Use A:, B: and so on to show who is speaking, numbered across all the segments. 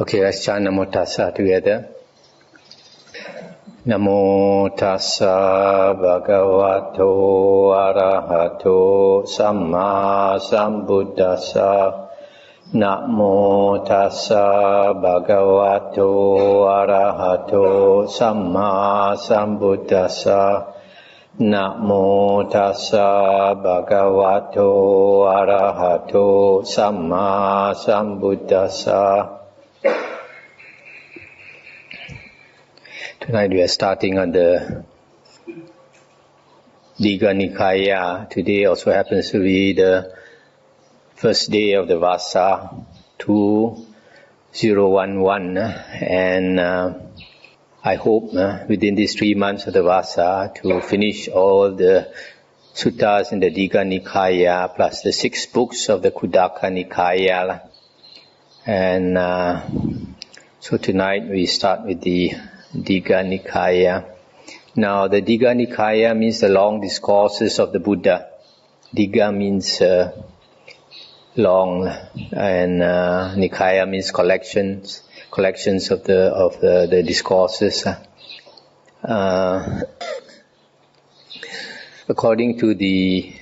A: Okay, let's chant Namo Tassa together. Namo Tassa Bhagavato Arahato Samma Sambuddhassa. Namo Tassa Bhagavato Arahato Samma Sambuddhassa. Namo Tassa Bhagavato Arahato Samma Sambuddhassa. Tonight we are starting on the Dīgha Nikāya. Today also happens to be the first day of the Vasa 2011, and I hope within these 3 months of the Vasa to finish all the suttas in the Dīgha Nikāya plus the 6 books of the Khuddaka Nikāya. And so tonight we start with the Dīgha Nikāya. Now the Dīgha Nikāya means the long discourses of the Buddha. Dīgha means long, and Nikāya means collections of the discourses. According to the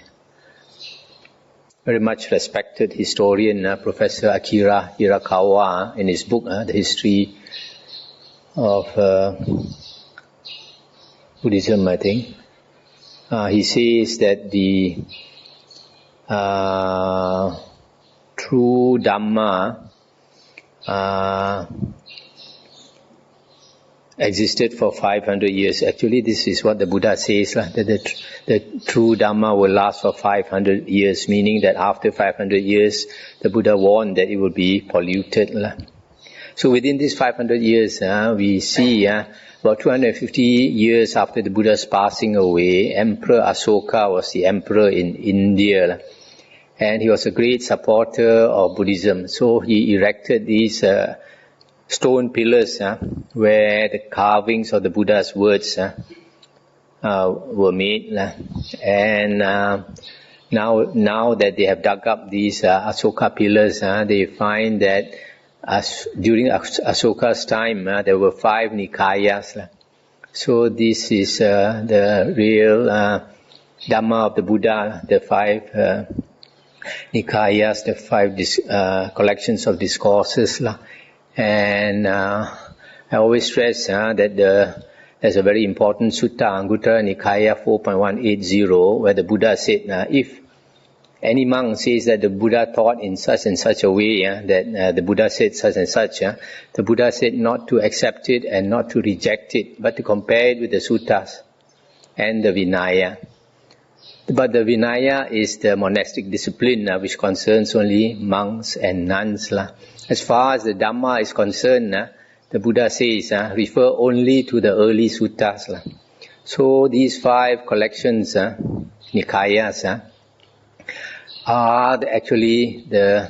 A: very much respected historian Professor Akira Hirakawa, in his book The History of Buddhism, I think, he says that the true Dhamma existed for 500 years. Actually, this is what the Buddha says, that the true Dhamma will last for 500 years, meaning that after 500 years, the Buddha warned that it will be polluted. So within these 500 years, we see about 250 years after the Buddha's passing away, Emperor Asoka was the emperor in India, and he was a great supporter of Buddhism. So he erected these stone pillars where the carvings of the Buddha's words were made. And now that they have dug up these Asoka pillars, they find that during Asoka's time, there were 5 Nikāyas. So this is the real Dhamma of the Buddha, the 5 Nikāyas, the 5 collections of discourses. And I always stress that there's a very important sutta, Anguttara Nikāya 4.180, where the Buddha said, if any monk says that the Buddha taught in such and such a way, that the Buddha said such and such, the Buddha said not to accept it and not to reject it, but to compare it with the suttas and the Vinaya. But the Vinaya is the monastic discipline which concerns only monks and nuns. As far as the Dhamma is concerned, the Buddha says, refer only to the early suttas. So these 5 collections, Nikāyas, are actually the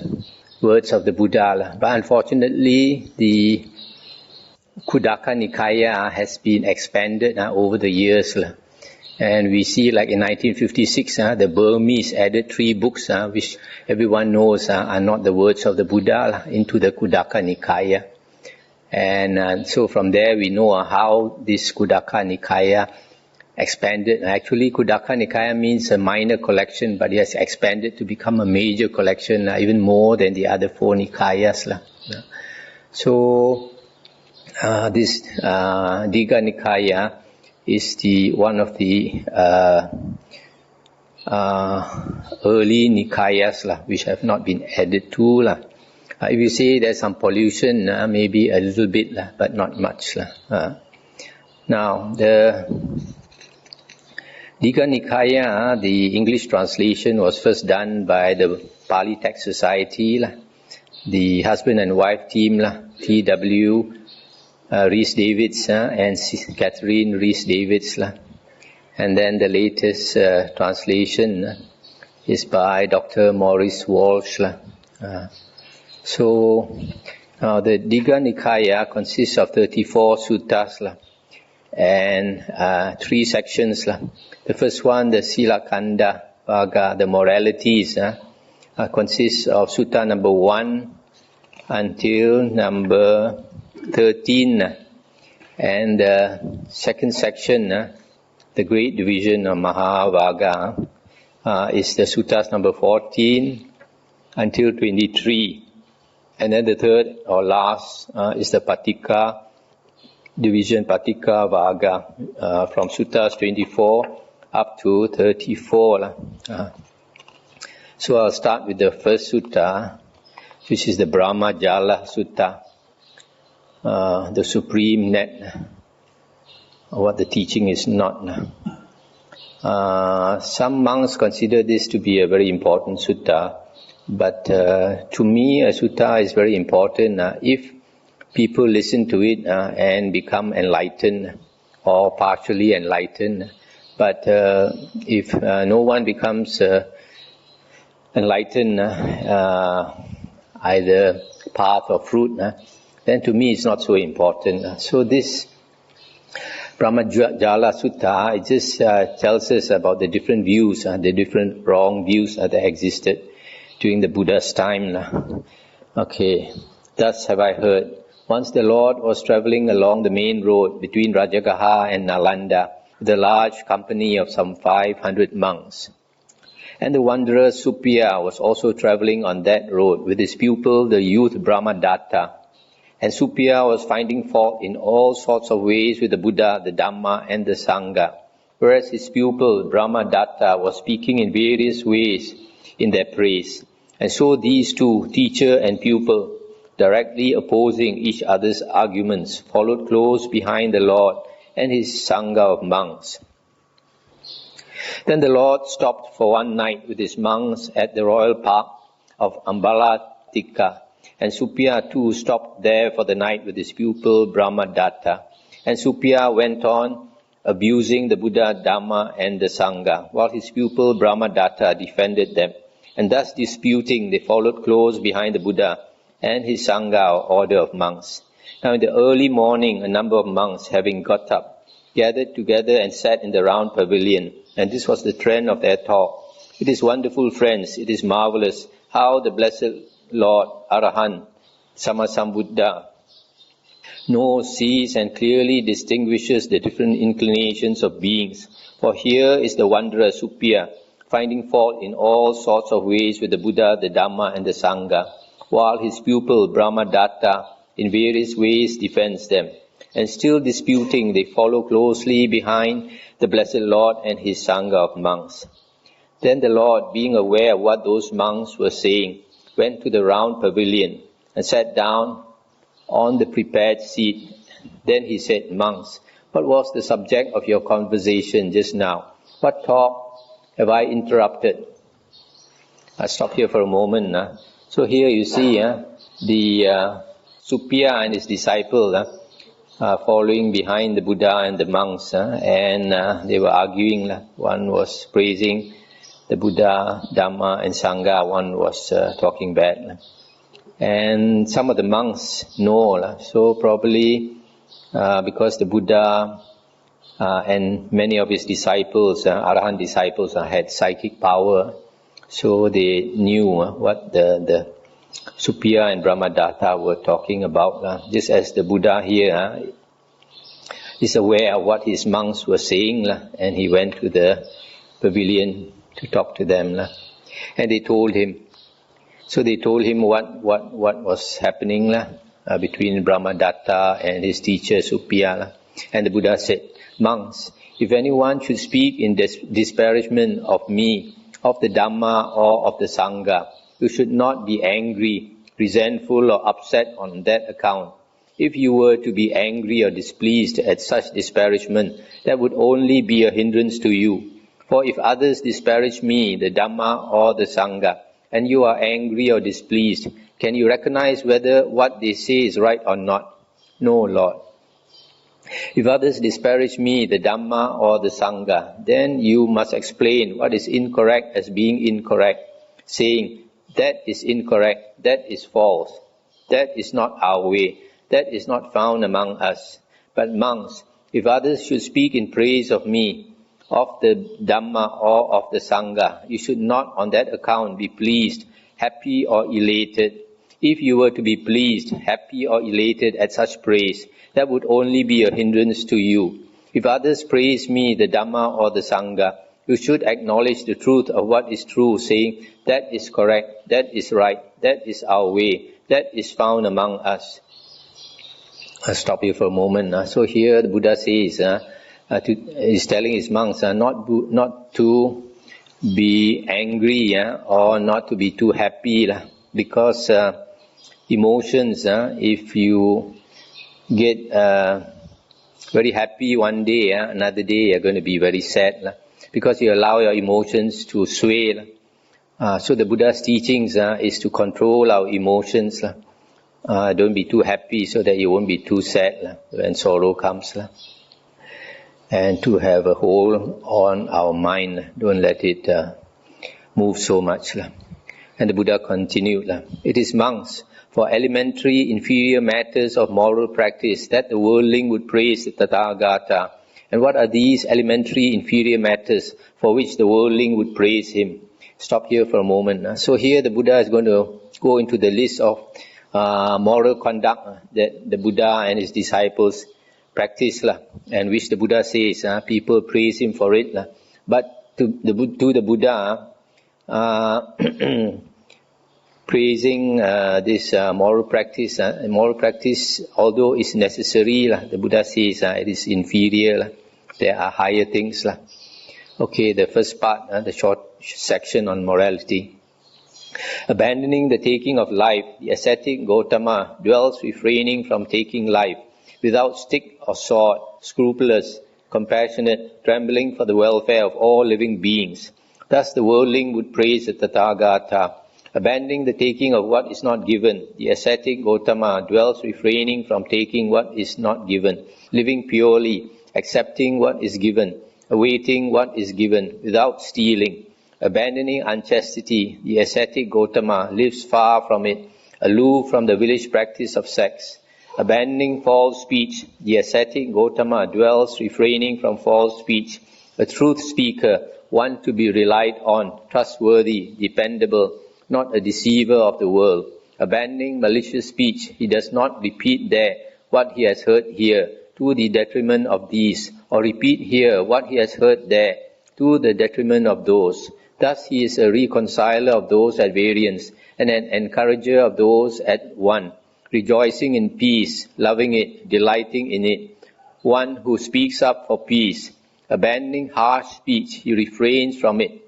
A: words of the Buddha. But unfortunately, the Khuddaka Nikāya has been expanded over the years. And we see, like in 1956, the Burmese added 3 books, which everyone knows are not the words of the Buddha, into the Khuddaka Nikāya. And so from there we know how this Khuddaka Nikāya expanded. Actually, Khuddaka Nikāya means a minor collection, but it has expanded to become a major collection, even more than the other 4 Nikāyas. So this Dīgha Nikāya is one of the early Nikāyas which have not been added to. If you say there's some pollution, maybe a little bit, but not much. Now, the Dīgha Nikāya, the English translation was first done by the Pali Text Society, the husband and wife team, T.W. Rhys Davids and Catherine Rhys Davids. And then the latest translation is by Dr. Maurice Walsh. So the Dīgha Nikāya consists of 34 suttas and 3 sections. The first one, the Sila Kanda Vaga, the moralities, consists of sutta number 1 until number 13. And the second section, the great division of Mahavagga, is the suttas number 14 until 23. And then the third or last is the Patika division, Patika Vagga, from suttas 24 up to 34. So I'll start with the first sutta, which is the Brahmajala Sutta, the supreme net, what the teaching is not. Some monks consider this to be a very important sutta, but to me a sutta is very important if people listen to it and become enlightened or partially enlightened. But if no one becomes enlightened, either path or fruit, then to me it's not so important. So this Brahmajala Sutta, it just tells us about the different views, the different wrong views that existed during the Buddha's time. Okay, thus have I heard. Once the Lord was travelling along the main road between Rajagaha and Nalanda with a large company of some 500 monks. And the wanderer Suppiya was also travelling on that road with his pupil, the youth Brahmadatta. And Suppiya was finding fault in all sorts of ways with the Buddha, the Dhamma and the Sangha, whereas his pupil Brahmadatta was speaking in various ways in their praise. And so these two, teacher and pupil, directly opposing each other's arguments, followed close behind the Lord and his Sangha of monks. Then the Lord stopped for one night with his monks at the royal park of Ambalatika, and Suppiya too stopped there for the night with his pupil Brahmadatta. And Suppiya went on abusing the Buddha, Dhamma and the Sangha, while his pupil Brahmadatta defended them. And thus disputing, they followed close behind the Buddha and his Sangha or order of monks. Now in the early morning, a number of monks, having got up, gathered together and sat in the round pavilion. And this was the trend of their talk. It is wonderful, friends, it is marvelous how the blessed Lord, Arahant, Sammasambuddha, knows, sees and clearly distinguishes the different inclinations of beings. For here is the wanderer Suppiya, finding fault in all sorts of ways with the Buddha, the Dhamma and the Sangha, while his pupil Brahmadatta in various ways defends them. And still disputing, they follow closely behind the blessed Lord and his Sangha of monks. Then the Lord, being aware of what those monks were saying, went to the round pavilion and sat down on the prepared seat. Then he said, "Monks, what was the subject of your conversation just now? What talk have I interrupted?" I'll stop here for a moment. So here you see the Suppiya and his disciple following behind the Buddha and the monks, and they were arguing. One was praising the Buddha, Dhamma and Sangha, one was talking bad. And some of the monks know, so probably because the Buddha and many of his disciples, Arahant disciples, had psychic power, so they knew what the Suppiya and Brahmadatta were talking about. Just as the Buddha here is aware of what his monks were saying, and he went to the pavilion to talk to them. And they told him. So they told him what was happening between Brahmadatta and his teacher Suppiya. And the Buddha said, "Monks, if anyone should speak in disparagement of me, of the Dhamma or of the Sangha, you should not be angry, resentful or upset on that account. If you were to be angry or displeased at such disparagement, that would only be a hindrance to you. For if others disparage me, the Dhamma or the Sangha, and you are angry or displeased, can you recognize whether what they say is right or not? No, Lord. If others disparage me, the Dhamma or the Sangha, then you must explain what is incorrect as being incorrect, saying, that is incorrect, that is false, that is not our way, that is not found among us. But monks, if others should speak in praise of me, of the Dhamma or of the Sangha, you should not on that account be pleased, happy or elated. If you were to be pleased, happy or elated at such praise, that would only be a hindrance to you. If others praise me, the Dhamma or the Sangha, you should acknowledge the truth of what is true, saying, that is correct, that is right, that is our way, that is found among us. I'll stop here for a moment. So here the Buddha says, he's telling his monks not to be angry or not to be too happy, because emotions, if you get very happy one day, another day you're going to be very sad, because you allow your emotions to sway. So the Buddha's teachings is to control our emotions. Don't be too happy so that you won't be too sad when sorrow comes. And to have a hold on our mind, don't let it move so much. And the Buddha continued, it is monks, for elementary inferior matters of moral practice, that the worldling would praise the Tathagata. And what are these elementary inferior matters for which the worldling would praise him? Stop here for a moment. So here the Buddha is going to go into the list of moral conduct that the Buddha and his disciples practice, and which the Buddha says people praise him for it. But to the Buddha, praising this moral practice, although it's necessary, the Buddha says it is inferior. There are higher things. Okay, the first part, the short section on morality. Abandoning the taking of life, the ascetic Gautama dwells refraining from taking life, without stick or sword, scrupulous, compassionate, trembling for the welfare of all living beings. Thus the worldling would praise the Tathagata. Abandoning the taking of what is not given, the ascetic Gautama dwells refraining from taking what is not given, living purely, accepting what is given, awaiting what is given, without stealing. Abandoning unchastity, the ascetic Gautama lives far from it, aloof from the village practice of sex. Abandoning false speech, the ascetic Gautama dwells refraining from false speech, a truth speaker, one to be relied on, trustworthy, dependable, not a deceiver of the world. Abandoning malicious speech, he does not repeat there what he has heard here, to the detriment of these, or repeat here what he has heard there, to the detriment of those. Thus he is a reconciler of those at variance, and an encourager of those at one, rejoicing in peace, loving it, delighting in it, one who speaks up for peace. Abandoning harsh speech, he refrains from it.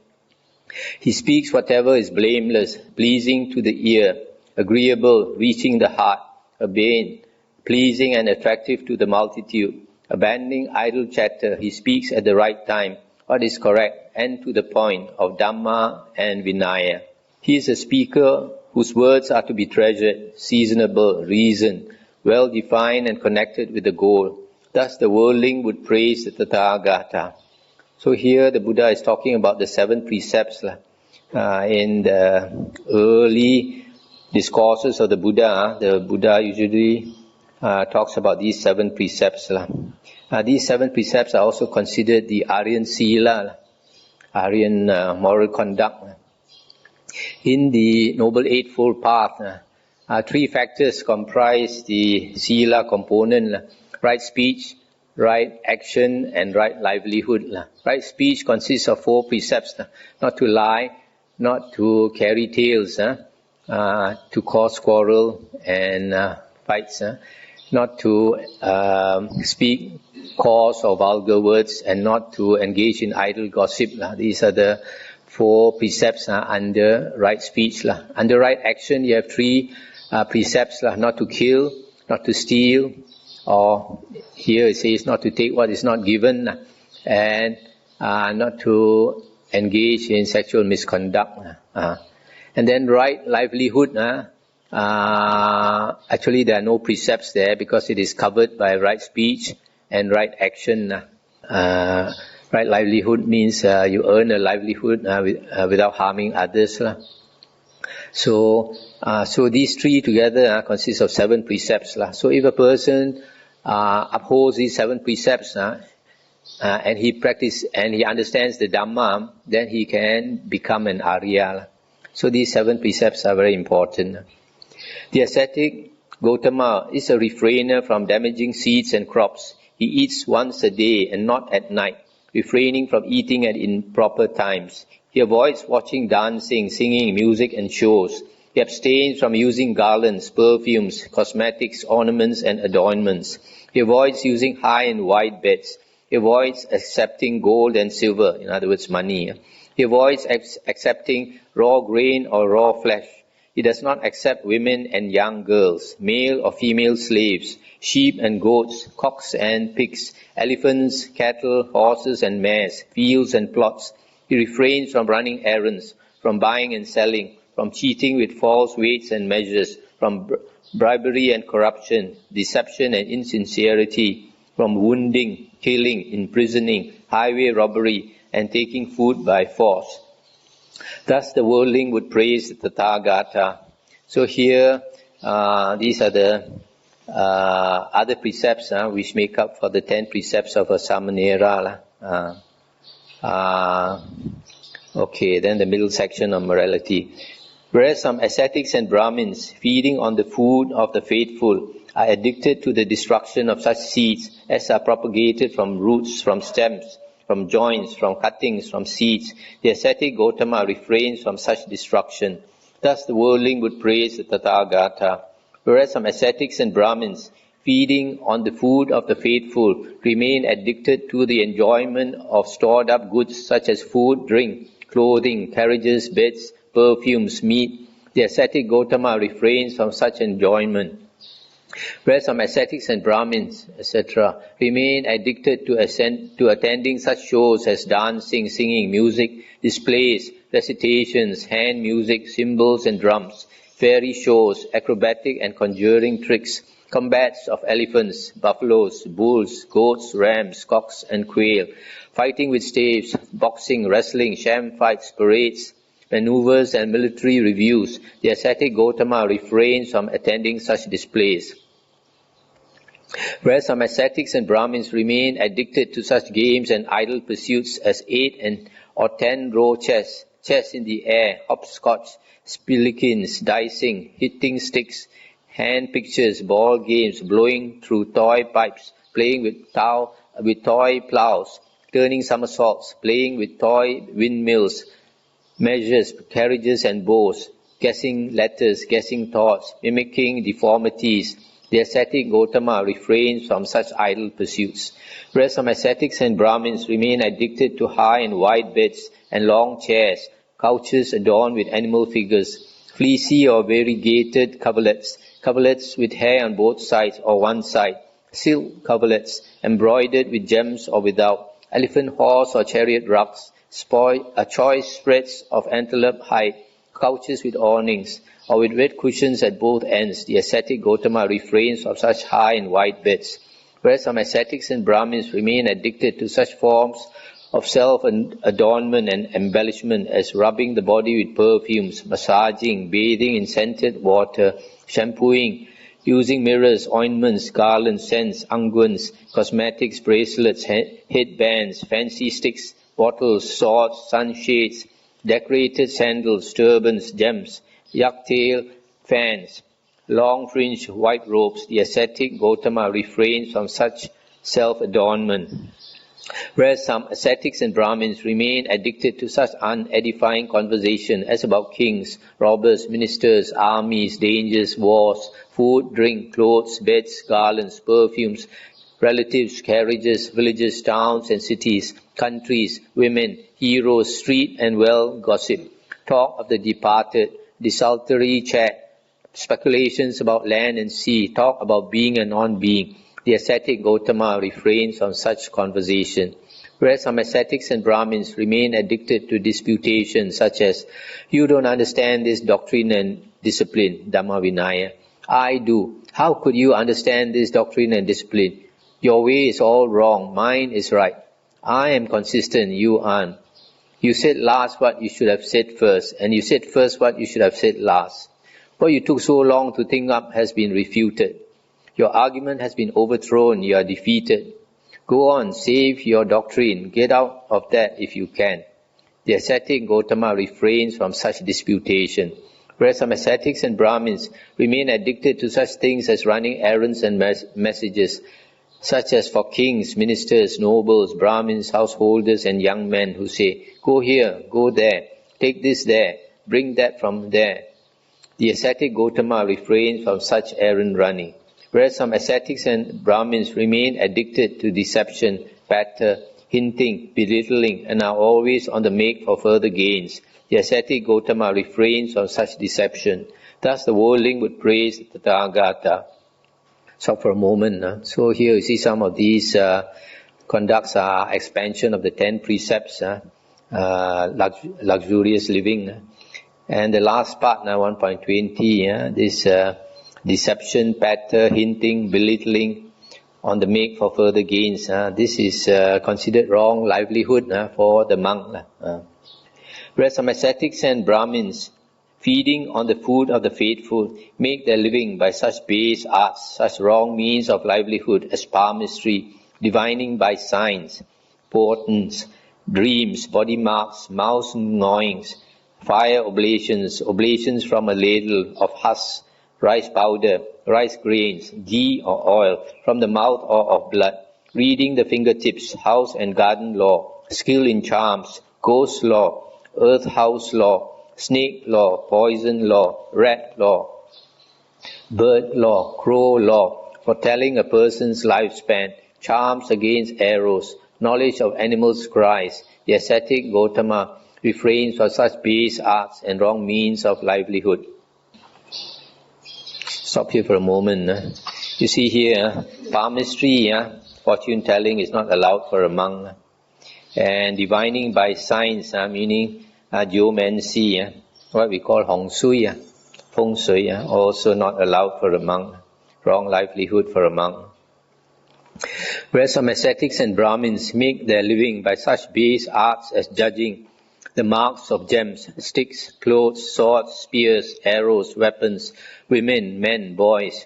A: He speaks whatever is blameless, pleasing to the ear, agreeable, reaching the heart, urbane, pleasing and attractive to the multitude. Abandoning idle chatter, he speaks at the right time, what is correct and to the point of Dhamma and Vinaya. He is a speaker whose words are to be treasured, seasonable, reasoned, well defined and connected with the goal. Thus the worldling would praise the Tathagata. So here the Buddha is talking about the 7 precepts. In the early discourses of the Buddha usually talks about these 7 precepts. These 7 precepts are also considered the Aryan Sila, Aryan moral conduct. In the Noble Eightfold Path, 3 factors comprise the Sila component: right speech, right action, and right livelihood. Right speech consists of 4 precepts: not to lie, not to carry tales, to cause quarrel and fights, not to speak coarse or vulgar words, and not to engage in idle gossip. These are the 4 precepts under right speech. Under right action, you have 3 precepts: not to kill, not to steal, or here it says not to take what is not given, and not to engage in sexual misconduct. And then right livelihood, actually there are no precepts there because it is covered by right speech and right action. Right livelihood means you earn a livelihood without harming others. So these 3 together consist of 7 precepts. So if a person upholds these 7 precepts and he understands the Dhamma, then he can become an Arya. So these 7 precepts are very important. The ascetic Gautama is a refrainer from damaging seeds and crops. He eats once a day and not at night, refraining from eating at improper times. He avoids watching dancing, singing, music and shows. He abstains from using garlands, perfumes, cosmetics, ornaments and adornments. He avoids using high and wide beds. He avoids accepting gold and silver, in other words money. He avoids accepting raw grain or raw flesh. He does not accept women and young girls, male or female slaves, sheep and goats, cocks and pigs, elephants, cattle, horses and mares, fields and plots. He refrains from running errands, from buying and selling, from cheating with false weights and measures, from bribery and corruption, deception and insincerity, from wounding, killing, imprisoning, highway robbery, and taking food by force. Thus the worldling would praise the Tathagata. So here, these are the other precepts which make up for the 10 precepts of a Samanera. Okay, then the middle section of morality. Whereas some ascetics and Brahmins, feeding on the food of the faithful, are addicted to the destruction of such seeds as are propagated from roots, from stems, from joints, from cuttings, from seeds, the ascetic Gautama refrains from such destruction. Thus the worldling would praise the Tathagata. Whereas some ascetics and Brahmins, feeding on the food of the faithful, remain addicted to the enjoyment of stored up goods such as food, drink, clothing, carriages, beds, perfumes, meat, the ascetic Gautama refrains from such enjoyment. Whereas some ascetics and Brahmins, etc., remain addicted to attending such shows as dancing, singing, music, displays, recitations, hand music, cymbals and drums, fairy shows, acrobatic and conjuring tricks, combats of elephants, buffaloes, bulls, goats, rams, cocks and quail, fighting with staves, boxing, wrestling, sham fights, parades, maneuvers and military reviews, the ascetic Gautama refrains from attending such displays. Whereas some ascetics and Brahmins remain addicted to such games and idle pursuits as 8 or 10 row chess, chess in the air, hopscotch, spillikins, dicing, hitting sticks, hand pictures, ball games, blowing through toy pipes, playing with toy plows, turning somersaults, playing with toy windmills, measures, carriages and bows, guessing letters, guessing thoughts, mimicking deformities, the ascetic Gautama refrains from such idle pursuits. Whereas some ascetics and Brahmins remain addicted to high and wide beds and long chairs, couches adorned with animal figures, fleecy or variegated coverlets, coverlets with hair on both sides or one side, silk coverlets embroidered with gems or without, elephant, horse or chariot rugs, choice spreads of antelope hide, couches with awnings, or with red cushions at both ends, the ascetic Gautama refrains from such high and wide beds. Whereas some ascetics and Brahmins remain addicted to such forms of self-adornment and embellishment as rubbing the body with perfumes, massaging, bathing in scented water, shampooing, using mirrors, ointments, garlands, scents, unguents, cosmetics, bracelets, headbands, fancy sticks, bottles, swords, sunshades, decorated sandals, turbans, gems, yak-tail fans, long-fringed white robes, the ascetic Gautama refrains from such self-adornment. Whereas some ascetics and Brahmins remain addicted to such unedifying conversation as about kings, robbers, ministers, armies, dangers, wars, food, drink, clothes, beds, garlands, perfumes, relatives, carriages, villages, towns and cities, countries, women, heroes, street and well gossip, talk of the departed, desultory chat, speculations about land and sea, talk about being and non-being. The ascetic Gautama refrains from such conversation. Whereas some ascetics and Brahmins remain addicted to disputation such as, you don't understand this doctrine and discipline, Dhamma Vinaya. I do. How could you understand this doctrine and discipline? Your way is all wrong, mine is right. I am consistent, you aren't. You said last what you should have said first, and you said first what you should have said last. What you took so long to think up has been refuted. Your argument has been overthrown, you are defeated. Go on, save your doctrine, get out of that if you can. The ascetic Gautama refrains from such disputation. Whereas some ascetics and Brahmins remain addicted to such things as running errands and messages, such as for kings, ministers, nobles, Brahmins, householders, and young men who say, "Go here, go there, take this there, bring that from there." The ascetic Gotama refrains from such errand running. Whereas some ascetics and Brahmins remain addicted to deception, patter, hinting, belittling, and are always on the make for further gains, the ascetic Gotama refrains from such deception. Thus the worldling would praise the Tathagata. Stop for a moment. So here you see some of these conducts are expansion of the 10 precepts, luxurious living. And the last part, 1.20, this deception, patter, hinting, belittling, on the make for further gains. This is considered wrong livelihood for the monk. Whereas some ascetics and Brahmins, feeding on the food of the faithful, make their living by such base arts, such wrong means of livelihood as palmistry, divining by signs, portents, dreams, body marks, mouth gnawings, fire oblations, oblations from a ladle of husk, rice powder, rice grains, ghee or oil, from the mouth or of blood, reading the fingertips, house and garden law, skill in charms, ghost law, earth house law, snake law, poison law, rat law, bird law, crow law, foretelling a person's lifespan, charms against arrows, knowledge of animals' cries. The ascetic Gotama refrains from such base arts and wrong means of livelihood. Stop here for a moment. You see here, palmistry, fortune telling is not allowed for a monk. And divining by signs, meaning geomancy, what we call hong sui, feng shui, also not allowed for a monk. Wrong livelihood for a monk. Whereas some ascetics and Brahmins make their living by such base arts as judging the marks of gems, sticks, clothes, swords, spears, arrows, weapons, women, men, boys,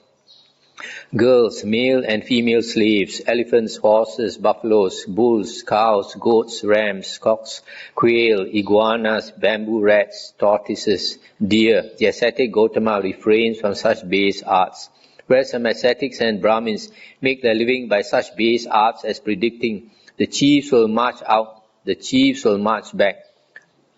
A: girls, male and female slaves, elephants, horses, buffaloes, bulls, cows, goats, rams, cocks, quail, iguanas, bamboo rats, tortoises, deer. The ascetic Gotama refrains from such base arts. Whereas some ascetics and Brahmins make their living by such base arts as predicting the chiefs will march out, the chiefs will march back.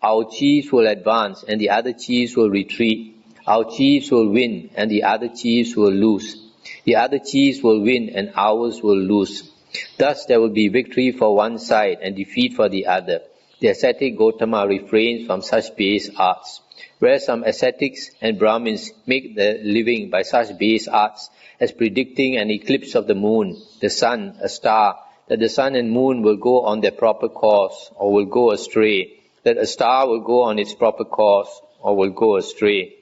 A: Our chiefs will advance and the other chiefs will retreat. Our chiefs will win and the other chiefs will lose. The other chiefs will win and ours will lose. Thus there will be victory for one side and defeat for the other. The ascetic Gotama refrains from such base arts. Whereas some ascetics and Brahmins make their living by such base arts as predicting an eclipse of the moon, the sun, a star, that the sun and moon will go on their proper course or will go astray, that a star will go on its proper course or will go astray,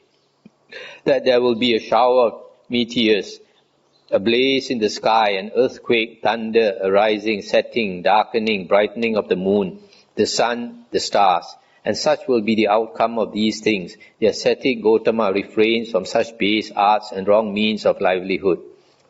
A: that there will be a shower of meteors, a blaze in the sky, an earthquake, thunder, arising, setting, darkening, brightening of the moon, the sun, the stars, and such will be the outcome of these things. The ascetic Gotama refrains from such base arts and wrong means of livelihood.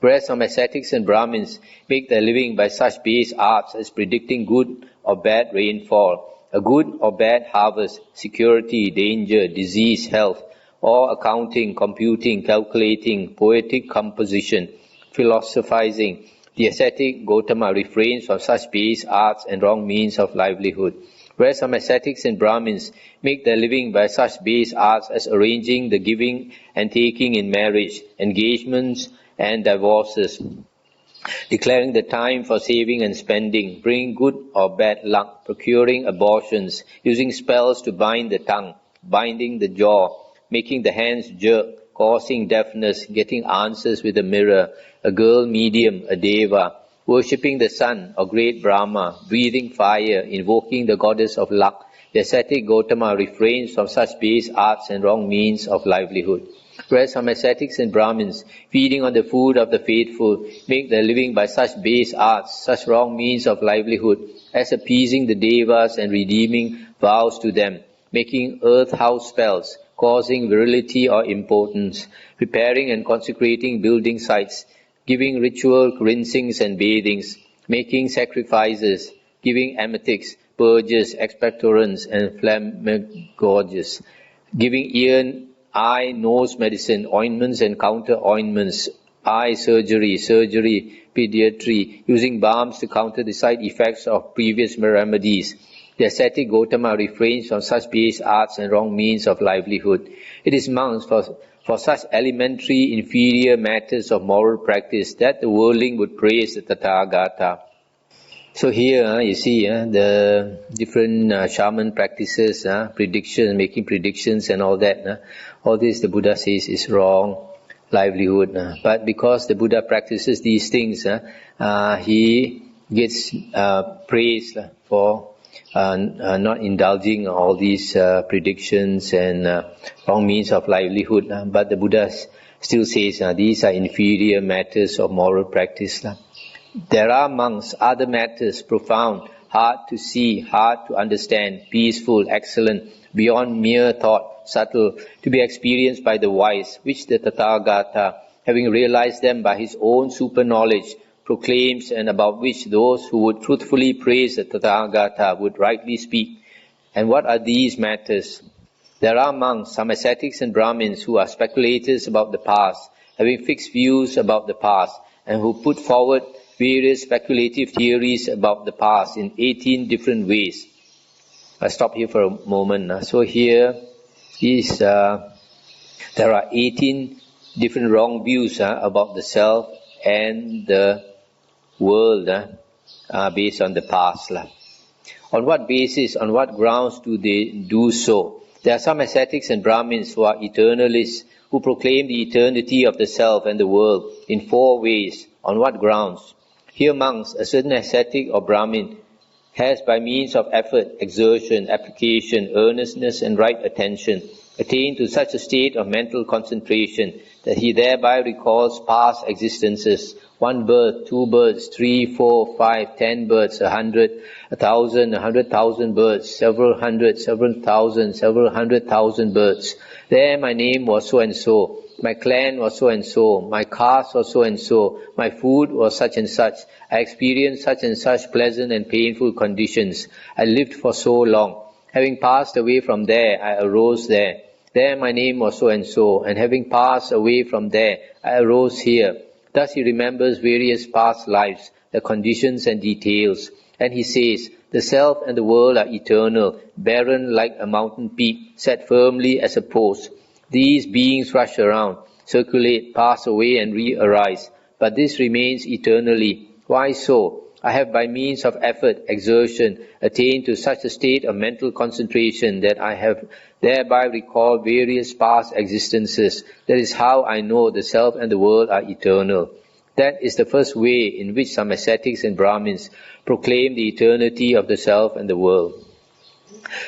A: Whereas some ascetics and Brahmins make their living by such base arts as predicting good or bad rainfall, a good or bad harvest, security, danger, disease, health, or accounting, computing, calculating, poetic composition, philosophizing. The ascetic Gotama refrains from such base arts and wrong means of livelihood. Whereas some ascetics and Brahmins make their living by such base arts as arranging the giving and taking in marriage, engagements and divorces, declaring the time for saving and spending, bringing good or bad luck, procuring abortions, using spells to bind the tongue, binding the jaw, making the hands jerk, causing deafness, getting answers with a mirror, a girl medium, a deva, worshipping the sun or great Brahma, breathing fire, invoking the goddess of luck. The ascetic Gotama refrains from such base arts and wrong means of livelihood. Whereas some ascetics and Brahmins, feeding on the food of the faithful, make their living by such base arts, such wrong means of livelihood, as appeasing the devas and redeeming vows to them, making earth house spells, causing virility or impotence, preparing and consecrating building sites, giving ritual rinsings and bathings, making sacrifices, giving emetics, purges, expectorants, and flammagorges, giving ear eye, nose medicine, ointments and counter-ointments, eye surgery, pediatry, using balms to counter the side effects of previous remedies. The ascetic Gautama refrains from such base arts and wrong means of livelihood. It is monks for such elementary, inferior matters of moral practice that the worldling would praise the Tathagata. So here you see the different shaman practices, predictions, making predictions and all that. All this the Buddha says is wrong livelihood. But because the Buddha practices these things, he gets praised for not indulging all these predictions and wrong means of livelihood. But the Buddha still says these are inferior matters of moral practice. There are amongst other matters profound, hard to see, hard to understand, peaceful, excellent, beyond mere thought, subtle, to be experienced by the wise, which the Tathagata, having realized them by his own super knowledge, proclaims, and about which those who would truthfully praise the Tathagata would rightly speak. And what are these matters? There are amongst some ascetics and Brahmins who are speculators about the past, having fixed views about the past, and who put forward various speculative theories about the past in 18 different ways. I'll stop here for a moment. So here is, there are 18 different wrong views about the self and the world based on the past. On what basis, on what grounds do they do so? There are some ascetics and Brahmins who are eternalists, who proclaim the eternity of the self and the world in 4 ways. On what grounds? Here monks, a certain ascetic or Brahmin has by means of effort, exertion, application, earnestness and right attention, attained to such a state of mental concentration that he thereby recalls past existences, 1 birth, 2 births, 3, 4, 5, 10 births, 100, 1,000, 100,000 births, several hundred, several thousand, several 100,000 births. There my name was so and so. My clan was so and so, my caste was so and so, my food was such and such, I experienced such and such pleasant and painful conditions, I lived for so long. Having passed away from there, I arose there. There my name was so and so, and having passed away from there, I arose here. Thus he remembers various past lives, the conditions and details, and he says, the self and the world are eternal, barren like a mountain peak, set firmly as a post. These beings rush around, circulate, pass away and re-arise, but this remains eternally. Why so? I have by means of effort, exertion, attained to such a state of mental concentration that I have thereby recalled various past existences. That is how I know the self and the world are eternal. That is the first way in which some ascetics and Brahmins proclaim the eternity of the self and the world.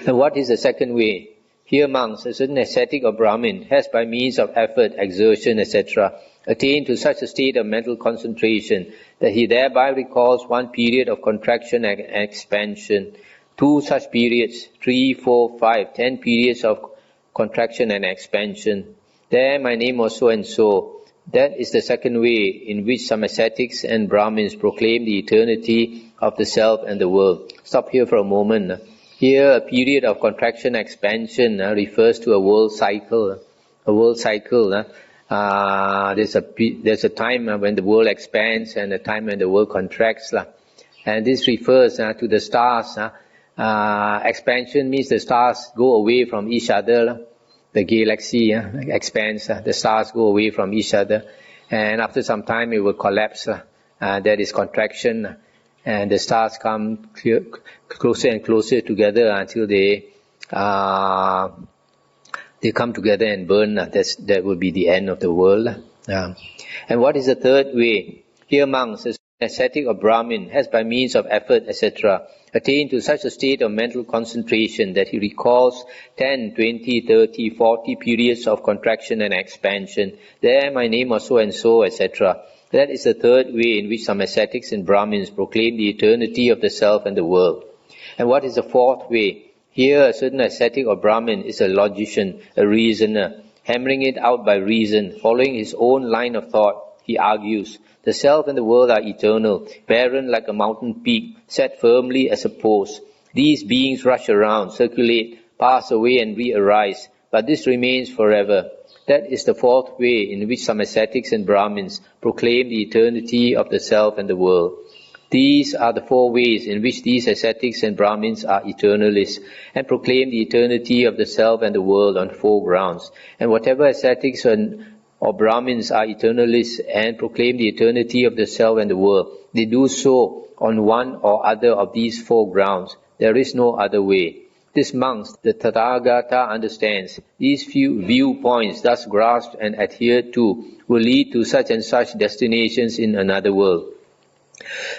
A: And what is the second way? Here monks, a certain ascetic or Brahmin has by means of effort, exertion, etc., attained to such a state of mental concentration that he thereby recalls 1 period of contraction and expansion, 2 such periods, 3, 4, 5, 10 periods of contraction and expansion. There my name was so and so. That is the second way in which some ascetics and Brahmins proclaim the eternity of the self and the world. Stop here for a moment. Here, a period of contraction expansion refers to a world cycle. A world cycle. There's a time when the world expands and a time when the world contracts. And this refers to the stars. Expansion means the stars go away from each other. The galaxy expands. The stars go away from each other. And after some time it will collapse. That is contraction. And the stars come closer and closer together until they come together and burn. That will be the end of the world. And what is the third way? Here monks, an ascetic or Brahmin, has by means of effort, etc., attained to such a state of mental concentration that he recalls 10, 20, 30, 40 periods of contraction and expansion. There my name was so and so, etc. That is the third way in which some ascetics and Brahmins proclaim the eternity of the self and the world. And what is the fourth way? Here a certain ascetic or Brahmin is a logician, a reasoner, hammering it out by reason, following his own line of thought. He argues, the self and the world are eternal, barren like a mountain peak, set firmly as a post. These beings rush around, circulate, pass away and re-arise, but this remains forever. That is the fourth way in which some ascetics and Brahmins proclaim the eternity of the self and the world. These are the four ways in which these ascetics and Brahmins are eternalists and proclaim the eternity of the self and the world on four grounds. And whatever ascetics or Brahmins are eternalists and proclaim the eternity of the self and the world, they do so on one or other of these four grounds. There is no other way. This monks, the Tathagata understands, these few viewpoints thus grasped and adhered to will lead to such and such destinations in another world.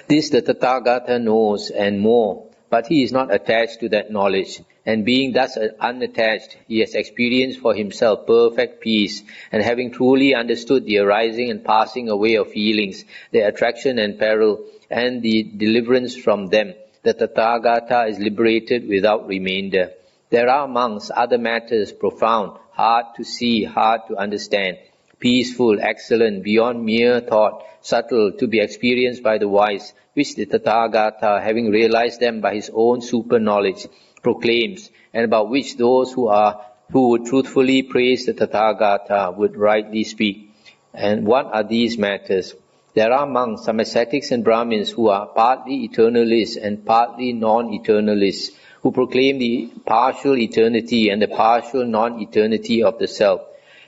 A: This the Tathagata knows and more, but he is not attached to that knowledge, and being thus unattached, he has experienced for himself perfect peace, and having truly understood the arising and passing away of feelings, their attraction and peril, and the deliverance from them, the Tathagata is liberated without remainder. There are amongst other matters profound, hard to see, hard to understand, peaceful, excellent, beyond mere thought, subtle, to be experienced by the wise, which the Tathagata, having realized them by his own super-knowledge, proclaims, and about which those who would truthfully praise the Tathagata would rightly speak. And what are these matters? There are among some ascetics and Brahmins who are partly eternalists and partly non-eternalists, who proclaim the partial eternity and the partial non-eternity of the self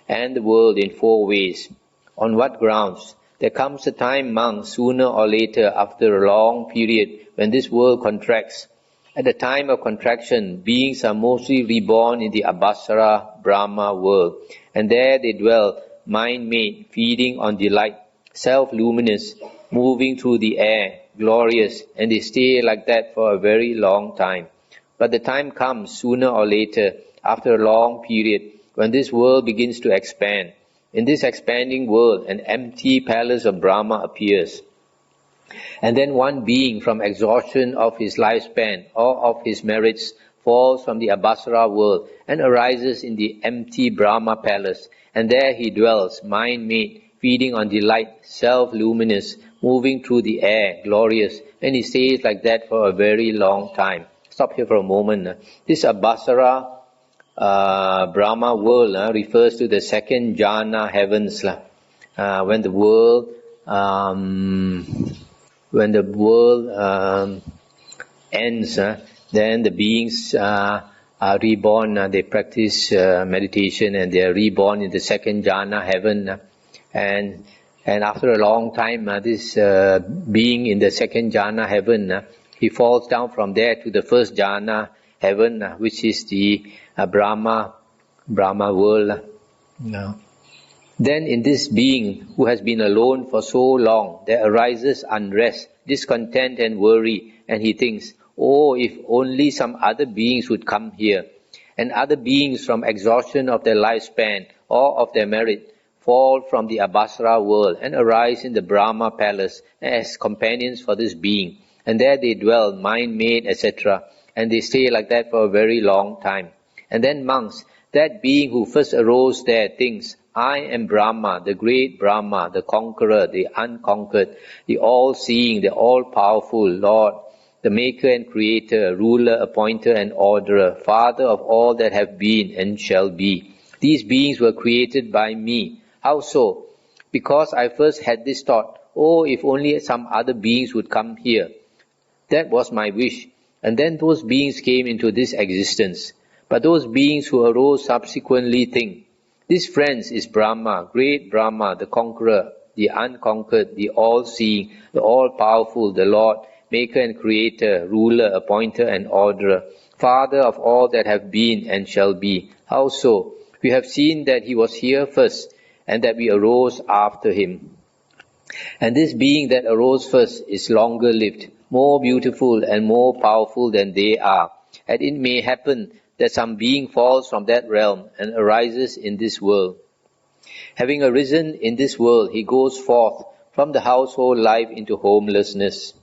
A: and the world in four ways. On what grounds? There comes a time, monks, sooner or later, after a long period, when this world contracts. At the time of contraction, beings are mostly reborn in the Abhasara Brahma world, and there they dwell, mind-made, feeding on delight, self-luminous, moving through the air, glorious, and they stay like that for a very long time. But the time comes, sooner or later, after a long period, when this world begins to expand. In this expanding world, an empty palace of Brahma appears. And then one being, from exhaustion of his lifespan or of his merits, falls from the Abhasara world and arises in the empty Brahma palace. And there he dwells, mind-made, feeding on delight, self-luminous, moving through the air, glorious, and he stays like that for a very long time. Stop here for a moment. This Abhasara Brahma world refers to the second jhana heavens. When the world ends, then the beings are reborn. They practice meditation and they are reborn in the second jhana heaven. And after a long time, this being in the second jhana heaven, he falls down from there to the first jhana heaven, which is the Brahma world. No. Then in this being who has been alone for so long, there arises unrest, discontent and worry, and he thinks, oh, if only some other beings would come here. And other beings from exhaustion of their lifespan or of their merit fall from the Abhasara world and arise in the Brahma palace as companions for this being. And there they dwell, mind-made, etc. And they stay like that for a very long time. And then monks, that being who first arose there thinks, I am Brahma, the great Brahma, the conqueror, the unconquered, the all-seeing, the all-powerful Lord, the maker and creator, ruler, appointer and orderer, father of all that have been and shall be. These beings were created by me. How so? Because I first had this thought, oh, if only some other beings would come here. That was my wish. And then those beings came into this existence. But those beings who arose subsequently think, this friends is Brahma, great Brahma, the conqueror, the unconquered, the all-seeing, the all-powerful, the Lord, maker and creator, ruler, appointer and orderer, father of all that have been and shall be. How so? We have seen that he was here first, and that we arose after him. And this being that arose first is longer lived, more beautiful and more powerful than they are. And it may happen that some being falls from that realm and arises in this world. Having arisen in this world, he goes forth from the household life into homelessness.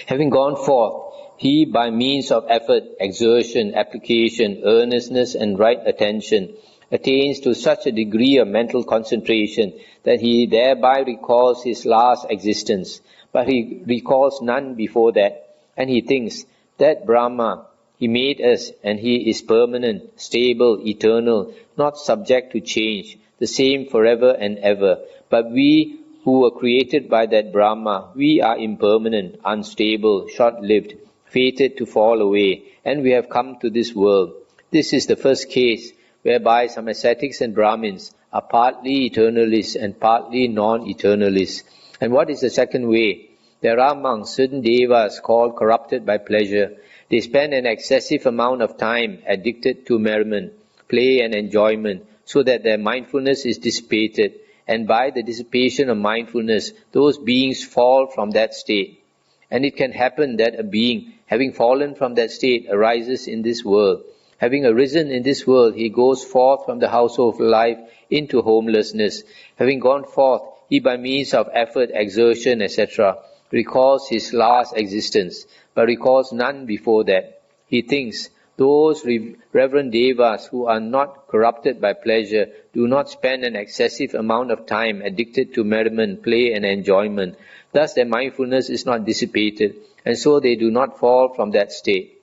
A: Having gone forth, he by means of effort, exertion, application, earnestness and right attention, attains to such a degree of mental concentration that he thereby recalls his last existence, but he recalls none before that, and he thinks, that Brahma, He made us, and He is permanent, stable, eternal, not subject to change, the same forever and ever. But we who were created by that Brahma, we are impermanent, unstable, short-lived, fated to fall away, and we have come to this world. This is the first case whereby some ascetics and Brahmins are partly eternalists and partly non-eternalists. And what is the second way? There are among certain devas called corrupted by pleasure. They spend an excessive amount of time addicted to merriment, play and enjoyment, so that their mindfulness is dissipated. And by the dissipation of mindfulness, those beings fall from that state. And it can happen that a being, having fallen from that state, arises in this world. Having arisen in this world, he goes forth from the household of life into homelessness. Having gone forth, he by means of effort, exertion, etc., recalls his last existence, but recalls none before that. He thinks, those reverend devas who are not corrupted by pleasure do not spend an excessive amount of time addicted to merriment, play and enjoyment. Thus their mindfulness is not dissipated, and so they do not fall from that state.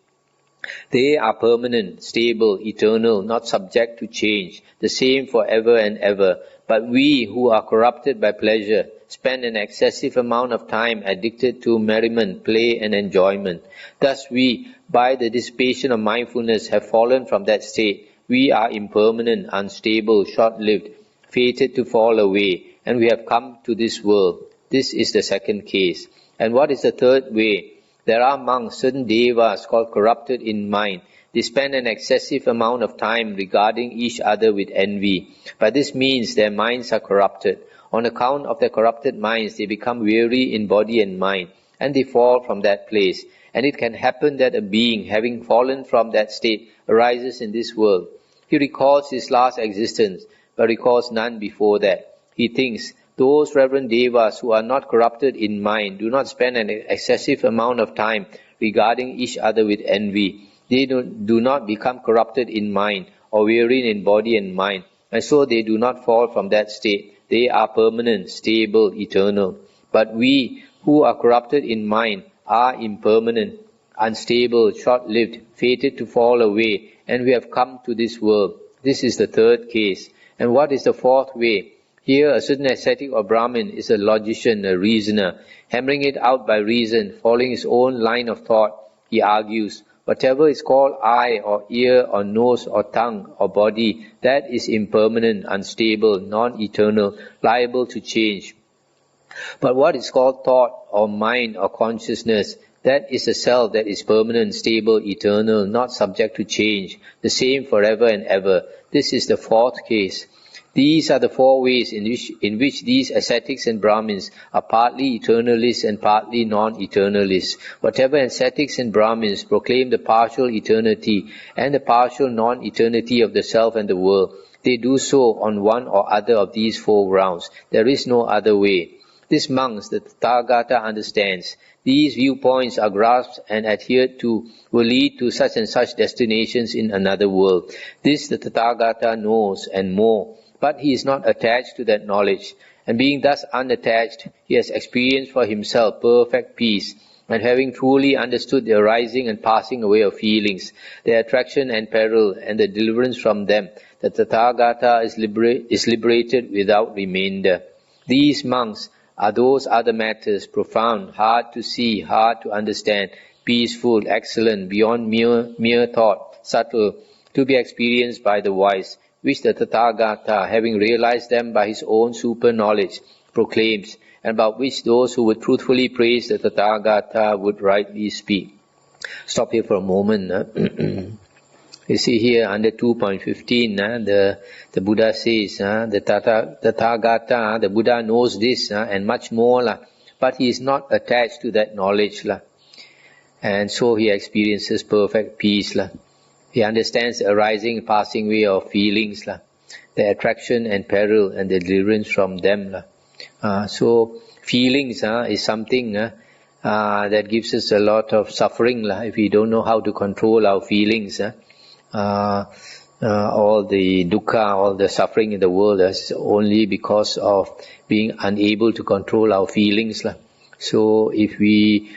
A: They are permanent, stable, eternal, not subject to change, the same forever and ever. But we who are corrupted by pleasure spend an excessive amount of time addicted to merriment, play and enjoyment. Thus we, by the dissipation of mindfulness, have fallen from that state. We are impermanent, unstable, short-lived, fated to fall away, and we have come to this world. This is the second case. And what is the third way? There are among certain devas called corrupted in mind. They spend an excessive amount of time regarding each other with envy. By this means their minds are corrupted. On account of their corrupted minds, they become weary in body and mind, and they fall from that place. And it can happen that a being, having fallen from that state, arises in this world. He recalls his last existence, but recalls none before that. He thinks, those reverend devas who are not corrupted in mind do not spend an excessive amount of time regarding each other with envy. They do not become corrupted in mind or weary in body and mind, and so they do not fall from that state. They are permanent, stable, eternal. But we who are corrupted in mind are impermanent, unstable, short-lived, fated to fall away, and we have come to this world. This is the third case. And what is the fourth way? Here a certain ascetic or Brahmin is a logician, a reasoner. Hammering it out by reason, following his own line of thought, he argues, whatever is called eye or ear or nose or tongue or body, that is impermanent, unstable, non-eternal, liable to change. But what is called thought or mind or consciousness, that is a self that is permanent, stable, eternal, not subject to change, the same forever and ever. This is the fourth case. These are the four ways in which these ascetics and Brahmins are partly eternalists and partly non-eternalists. Whatever ascetics and Brahmins proclaim the partial eternity and the partial non-eternity of the self and the world, they do so on one or other of these four grounds. There is no other way. This monks, the Tathagata understands. These viewpoints are grasped and adhered to will lead to such and such destinations in another world. This the Tathagata knows and more. But he is not attached to that knowledge, and being thus unattached, he has experienced for himself perfect peace, and having truly understood the arising and passing away of feelings, their attraction and peril, and the deliverance from them, the Tathagata is liberated without remainder. These monks are those other matters, profound, hard to see, hard to understand, peaceful, excellent, beyond mere thought, subtle, to be experienced by the wise, which the Tathagata, having realized them by his own super-knowledge, proclaims, and about which those who would truthfully praise the Tathagata would rightly speak. Stop here for a moment. You see here under 2.15, the Buddha says, the Tathagata, the Buddha knows this and much more, but he is not attached to that knowledge. And so he experiences perfect peace. He understands the arising and passing away of feelings, the attraction and peril and the deliverance from them. So feelings is something that gives us a lot of suffering. If we don't know how to control our feelings, all the dukkha, all the suffering in the world is only because of being unable to control our feelings. So if we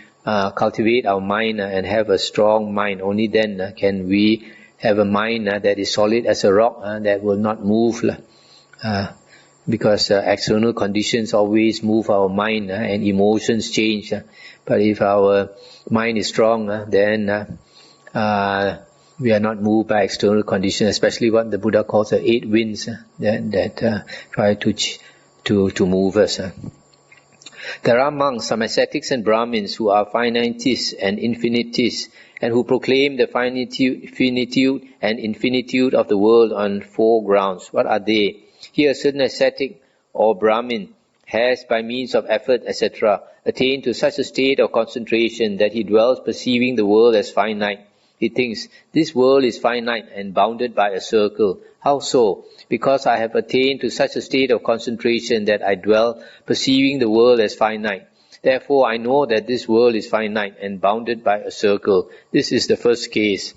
A: cultivate our mind and have a strong mind. Only then can we have a mind that is solid as a rock, that will not move. Because external conditions always move our mind and emotions change. But if our mind is strong, then we are not moved by external conditions, especially what the Buddha calls the 8 winds that try to move us. There are among some ascetics and Brahmins who are finitists and infinitists, and who proclaim the finitude and infinitude of the world on 4 grounds. What are they? Here a certain ascetic or Brahmin has, by means of effort, etc., attained to such a state of concentration that he dwells perceiving the world as finite. He thinks, this world is finite and bounded by a circle. How so? Because I have attained to such a state of concentration that I dwell perceiving the world as finite. Therefore I know that this world is finite and bounded by a circle. This is the first case.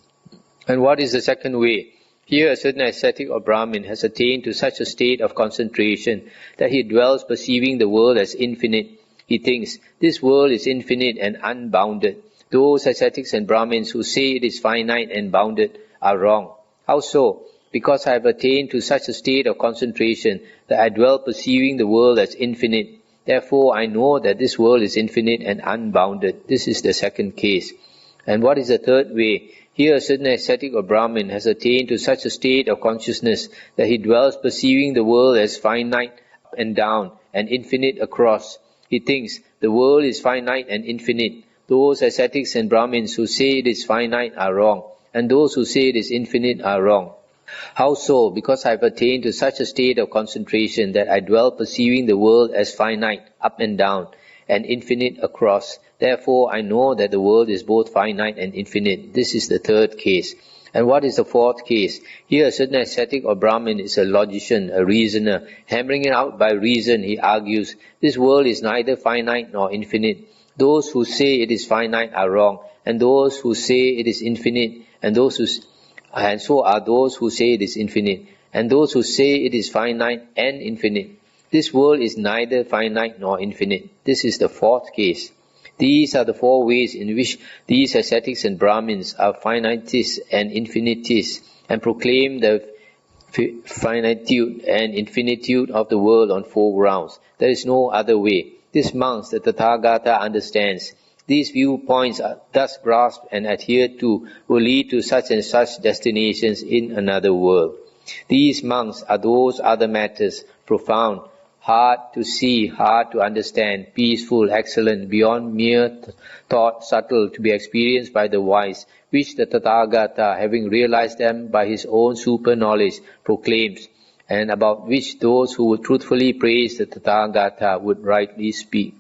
A: And what is the second way? Here a certain ascetic or Brahmin has attained to such a state of concentration that he dwells perceiving the world as infinite. He thinks, this world is infinite and unbounded. Those ascetics and Brahmins who say it is finite and bounded are wrong. How so? Because I have attained to such a state of concentration that I dwell perceiving the world as infinite. Therefore I know that this world is infinite and unbounded. This is the second case. And what is the third way? Here a certain ascetic or Brahmin has attained to such a state of consciousness that he dwells perceiving the world as finite up and down and infinite across. He thinks, the world is finite and infinite. Those ascetics and Brahmins who say it is finite are wrong, and those who say it is infinite are wrong. How so? Because I have attained to such a state of concentration that I dwell perceiving the world as finite up and down and infinite across. Therefore I know that the world is both finite and infinite. This is the third case. And what is the fourth case? Here a certain ascetic or Brahmin is a logician, a reasoner. Hammering it out by reason, he argues, this world is neither finite nor infinite. Those who say it is finite are wrong, and those who say it is infinite, and so are those who say it is infinite, and those who say it is finite and infinite. This world is neither finite nor infinite. This is the fourth case. These are the 4 ways in which these ascetics and Brahmins are finitists and infinitists, and proclaim the finitude and infinitude of the world on 4 grounds. There is no other way. This monks the Tathagata understands. These viewpoints are thus grasped and adhered to will lead to such and such destinations in another world. These monks are those other matters, profound, hard to see, hard to understand, peaceful, excellent, beyond mere thought, subtle, to be experienced by the wise, which the Tathagata, having realized them by his own super knowledge, proclaims, and about which those who would truthfully praise the Tathagata would rightly speak.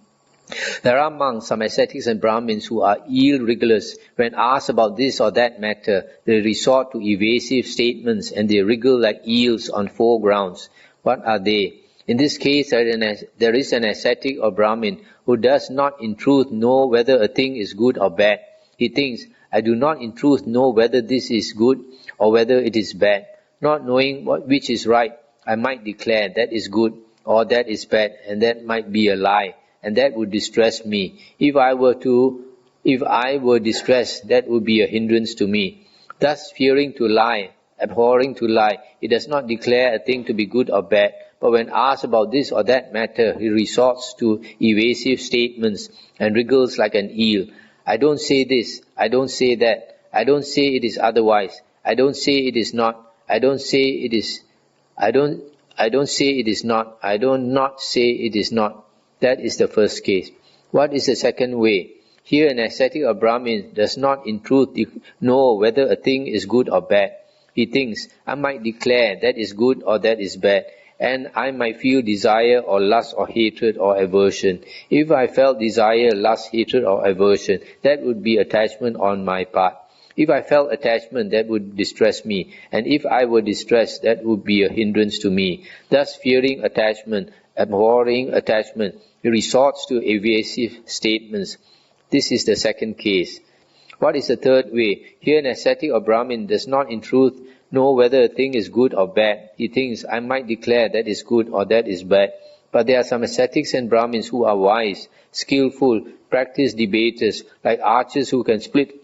A: There are among some ascetics and Brahmins who are ill-rigorous. When asked about this or that matter, they resort to evasive statements and they wriggle like eels on 4 grounds. What are they? In this case, there is an ascetic or Brahmin who does not in truth know whether a thing is good or bad. He thinks, I do not in truth know whether this is good or whether it is bad. Not knowing which is right, I might declare that is good or that is bad, and that might be a lie, and that would distress me. If I were distressed, that would be a hindrance to me. Thus, fearing to lie, abhorring to lie, he does not declare a thing to be good or bad, but when asked about this or that matter, he resorts to evasive statements and wriggles like an eel. I don't say this, I don't say that, I don't say it is otherwise, I don't say it is not, I don't say it is, I don't say it is not, I don't not say it is not. That is the first case. What is the second way? Here an ascetic or Brahmin does not in truth know whether a thing is good or bad. He thinks, I might declare that is good or that is bad, and I might feel desire or lust or hatred or aversion. If I felt desire, lust, hatred or aversion, that would be attachment on my part. If I felt attachment, that would distress me, and if I were distressed, that would be a hindrance to me. Thus, fearing attachment, abhorring attachment, he resorts to evasive statements. This is the second case. What is the third way? Here an ascetic or Brahmin does not in truth know whether a thing is good or bad. He thinks, I might declare that is good or that is bad, But there are some ascetics and Brahmins who are wise, skillful, practiced debaters, like archers who can split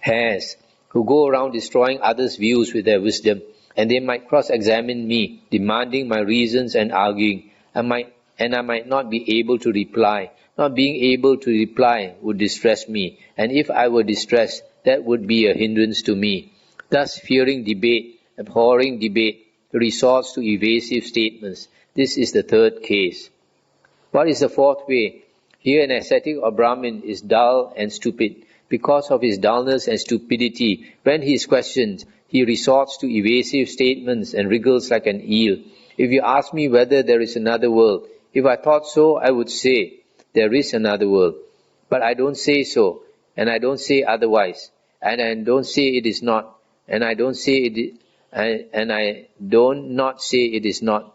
A: hairs, who go around destroying others' views with their wisdom, and they might cross-examine me, demanding my reasons and arguing. I might not be able to reply. Not being able to reply would distress me, and if I were distressed, that would be a hindrance to me. Thus, fearing debate, abhorring debate, resorts to evasive statements. This is the third case. What is the fourth way? Here an ascetic or Brahmin is dull and stupid. Because of his dullness and stupidity, when he is questioned, he resorts to evasive statements and wriggles like an eel. If you ask me whether there is another world, if I thought so, I would say, there is another world. But I don't say so, and I don't say otherwise, and I don't say it is not, and I don't say it, and I don't not say it is not.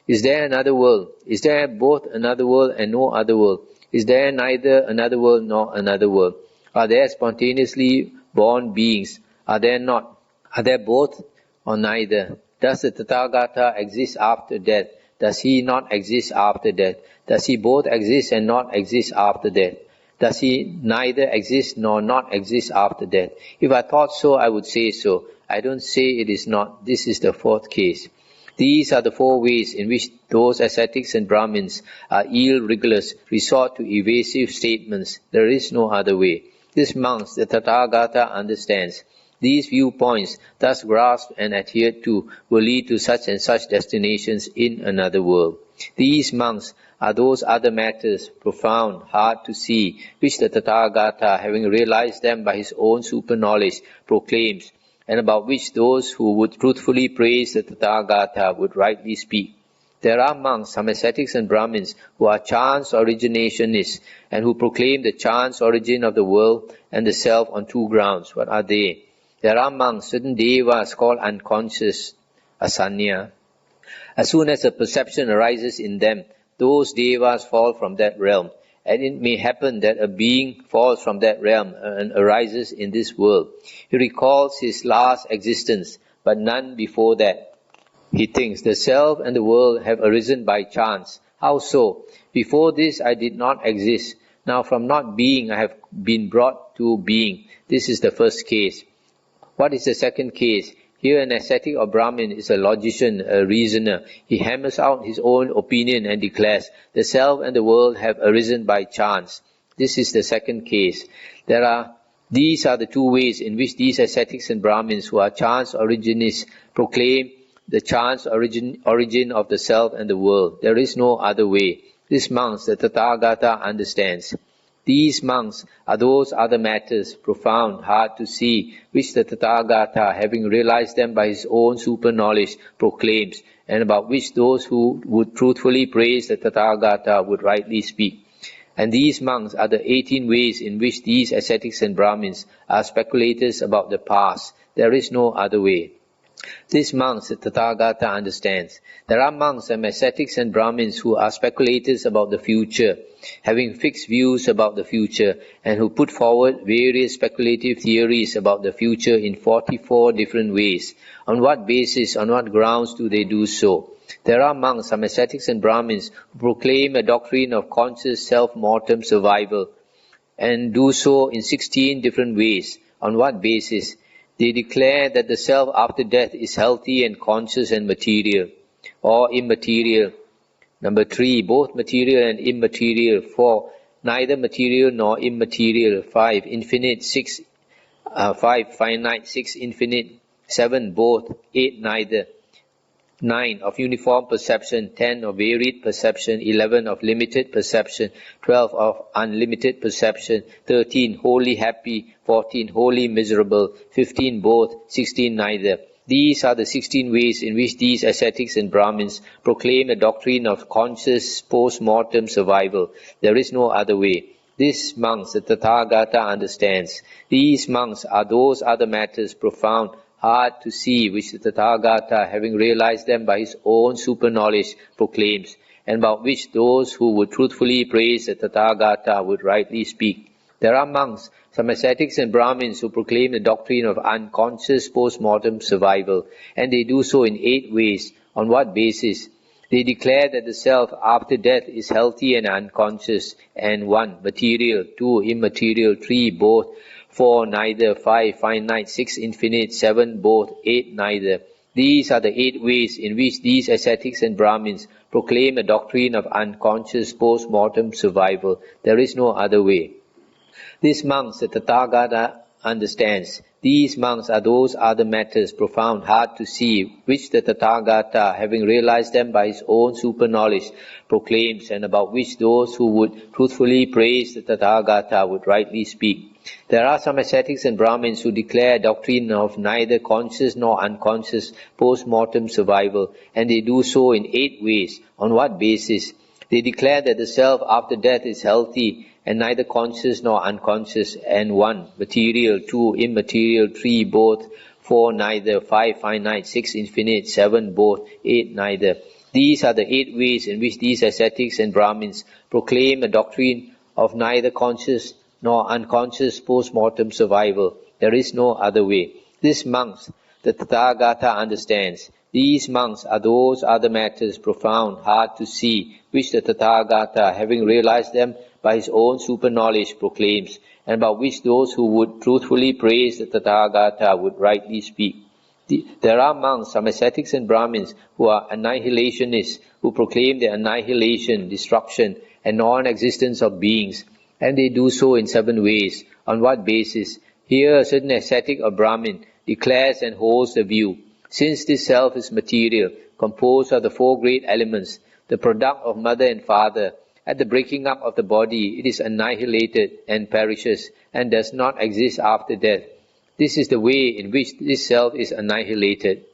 A: Is there another world? Is there both another world and no other world? Is there neither another world nor another world? Are there spontaneously born beings? Are there not? Are there both or neither? Does the Tathagata exist after death? Does he not exist after death? Does he both exist and not exist after death? Does he neither exist nor not exist after death? If I thought so, I would say so. I don't say it is not. This is the fourth case. These are the four ways in which those ascetics and Brahmins are eel-wrigglers, resort to evasive statements. There is no other way. This monks the Tathagata understands. These viewpoints, thus grasped and adhered to, will lead to such and such destinations in another world. These monks are those other matters, profound, hard to see, which the Tathagata, having realized them by his own super-knowledge, proclaims, and about which those who would truthfully praise the Tathagata would rightly speak. There are monks, some ascetics and Brahmins, who are chance originationists, and who proclaim the chance origin of the world and the self on two grounds. What are they? There are monks, certain devas called unconscious, asanya. As soon as a perception arises in them, those devas fall from that realm, and it may happen that a being falls from that realm and arises in this world. He recalls his last existence, but none before that. He thinks, the self and the world have arisen by chance. How so? Before this I did not exist. Now from not being I have been brought to being. This is the first case. What is the second case? Here an ascetic or Brahmin is a logician, a reasoner. He hammers out his own opinion and declares, the self and the world have arisen by chance. This is the second case. These are the two ways in which these ascetics and Brahmins who are chance originists proclaim the chance origin of the self and the world. There is no other way. These monks the Tathagata understands. These monks are those other matters, profound, hard to see, which the Tathagata, having realized them by his own super-knowledge, proclaims, and about which those who would truthfully praise the Tathagata would rightly speak. And these monks are the 18 ways in which these ascetics and Brahmins are speculators about the past. There is no other way. These monks the Tathagata understands. There are monks and ascetics and Brahmins who are speculators about the future, having fixed views about the future, and who put forward various speculative theories about the future in 44 different ways. On what basis, on what grounds do they do so? There are monks, some ascetics and Brahmins, who proclaim a doctrine of conscious self-mortem survival, and do so in 16 different ways. On what basis? They declare that the self after death is healthy and conscious and material, or immaterial. Number 3, both material and immaterial. 4, neither material nor immaterial. 5, infinite. 6, 5, finite. 6, infinite. 7, both. 8, neither. 9, of uniform perception. 10, of varied perception. 11, of limited perception. 12, of unlimited perception. 13, wholly happy. 14, wholly miserable. 15, both. 16, neither. These are the 16 ways in which these ascetics and Brahmins proclaim the doctrine of conscious post-mortem survival. There is no other way. These monks the Tathagata understands. These monks are those other matters, profound, hard to see, which the Tathagata, having realized them by his own super-knowledge, proclaims, and about which those who would truthfully praise the Tathagata would rightly speak. There are monks, some ascetics and Brahmins, who proclaim the doctrine of unconscious post-mortem survival, and they do so in 8 ways. On what basis? They declare that the self after death is healthy and unconscious, and 1. Material, 2. Immaterial, 3. Both, 4. Neither, 5. Finite, 6. Infinite, 7. Both, 8. Neither. These are the 8 ways in which these ascetics and Brahmins proclaim a doctrine of unconscious post-mortem survival. There is no other way. These monks the Tathagata understands. These monks are those other matters, profound, hard to see, which the Tathagata, having realized them by his own super-knowledge, proclaims, and about which those who would truthfully praise the Tathagata would rightly speak. There are some ascetics and Brahmins who declare a doctrine of neither conscious nor unconscious post-mortem survival, and they do so in 8 ways. On what basis? They declare that the self after death is healthy and neither conscious nor unconscious, and 1. Material, 2. Immaterial, 3. Both, 4. Neither, 5. Finite, 6. Infinite, 7. Both, 8. Neither. These are the 8 ways in which these ascetics and Brahmins proclaim a doctrine of neither conscious nor unconscious post-mortem survival. There is no other way. These monks the Tathagata understands. These monks are those other matters, profound, hard to see, which the Tathagata, having realized them by his own super-knowledge, proclaims, and about which those who would truthfully praise the Tathagata would rightly speak. There are monks, some ascetics and Brahmins, who are annihilationists, who proclaim the annihilation, destruction, and non-existence of beings, and they do so in 7 ways. On what basis? Here a certain ascetic or Brahmin declares and holds the view. Since this self is material, composed of the 4 great elements, the product of mother and father, at the breaking up of the body, it is annihilated and perishes, and does not exist after death. This is the way in which this self is annihilated.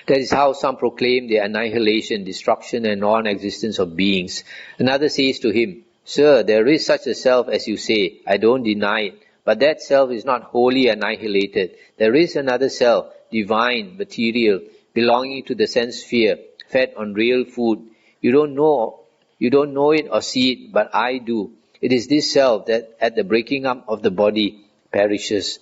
A: That is how some proclaim the annihilation, destruction, and non-existence of beings. Another says to him, "Sir, there is such a self as you say. I don't deny it. But that self is not wholly annihilated. There is another self, divine, material, belonging to the sense sphere, fed on real food. You don't know it or see it, but I do. It is this self that at the breaking up of the body perishes."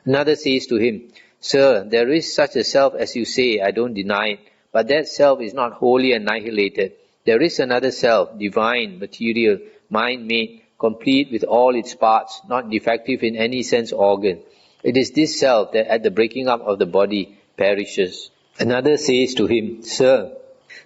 A: Another says to him, "Sir, there is such a self as you say. I don't deny it. But that self is not wholly annihilated. There is another self, divine, material, mind-made, complete with all its parts, not defective in any sense organ. It is this self that at the breaking up of the body perishes." Another says to him, "Sir,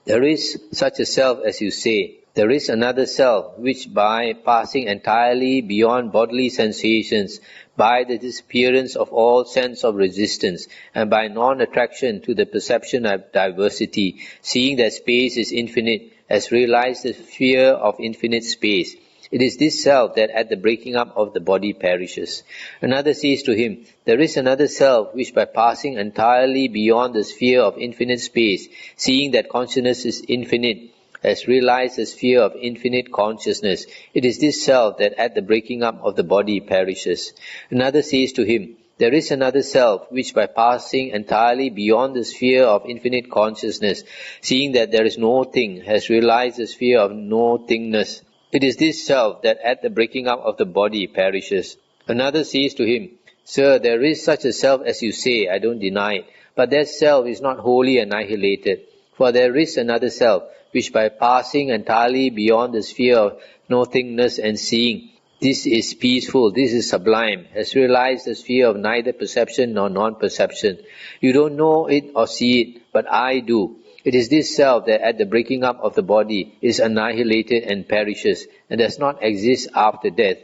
A: there is such a self as you say. There is another self which, by passing entirely beyond bodily sensations, by the disappearance of all sense of resistance, and by non-attraction to the perception of diversity, seeing that space is infinite, has realized the sphere of infinite space. It is this self that at the breaking up of the body perishes." Another says to him, "There is another self which, by passing entirely beyond the sphere of infinite space, seeing that consciousness is infinite, has realized the sphere of infinite consciousness. It is this self that at the breaking up of the body perishes." Another says to him, "There is another self which, by passing entirely beyond the sphere of infinite consciousness, seeing that there is no thing, has realized the sphere of no-thingness. It is this self that at the breaking up of the body perishes." Another says to him, "Sir, there is such a self as you say. I don't deny it. But that self is not wholly annihilated. For there is another self, which by passing entirely beyond the sphere of nothingness and seeing, this is peaceful, this is sublime, has realized the sphere of neither perception nor non-perception. You don't know it or see it, but I do. It is this self that at the breaking up of the body is annihilated and perishes, and does not exist after death.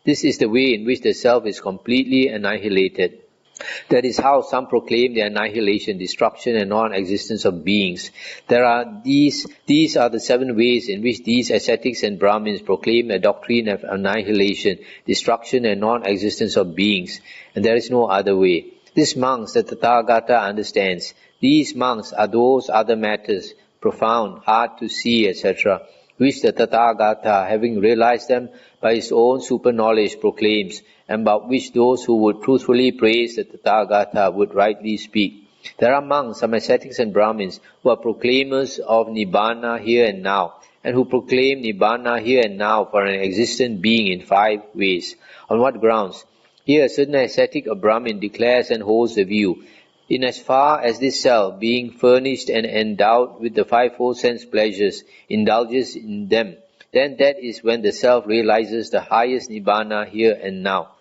A: This is the way in which the self is completely annihilated. That is how some proclaim the annihilation, destruction, and non-existence of beings. These are the 7 ways in which these ascetics and Brahmins proclaim a doctrine of annihilation, destruction, and non-existence of beings, and there is no other way. These monks the Tathagata understands. These monks are those other matters, profound, hard to see, etc., which the Tathagata, having realized them by his own super-knowledge, proclaims, and about which those who would truthfully praise the Tathagata would rightly speak. There are monks, some ascetics and Brahmins, who are proclaimers of Nibbana here and now, and who proclaim Nibbana here and now for an existent being in 5 ways. On what grounds? Here a certain ascetic or Brahmin declares and holds the view. In as far as this self, being furnished and endowed with the fivefold sense pleasures, indulges in them, then that is when the self realizes the highest Nibbana here and now.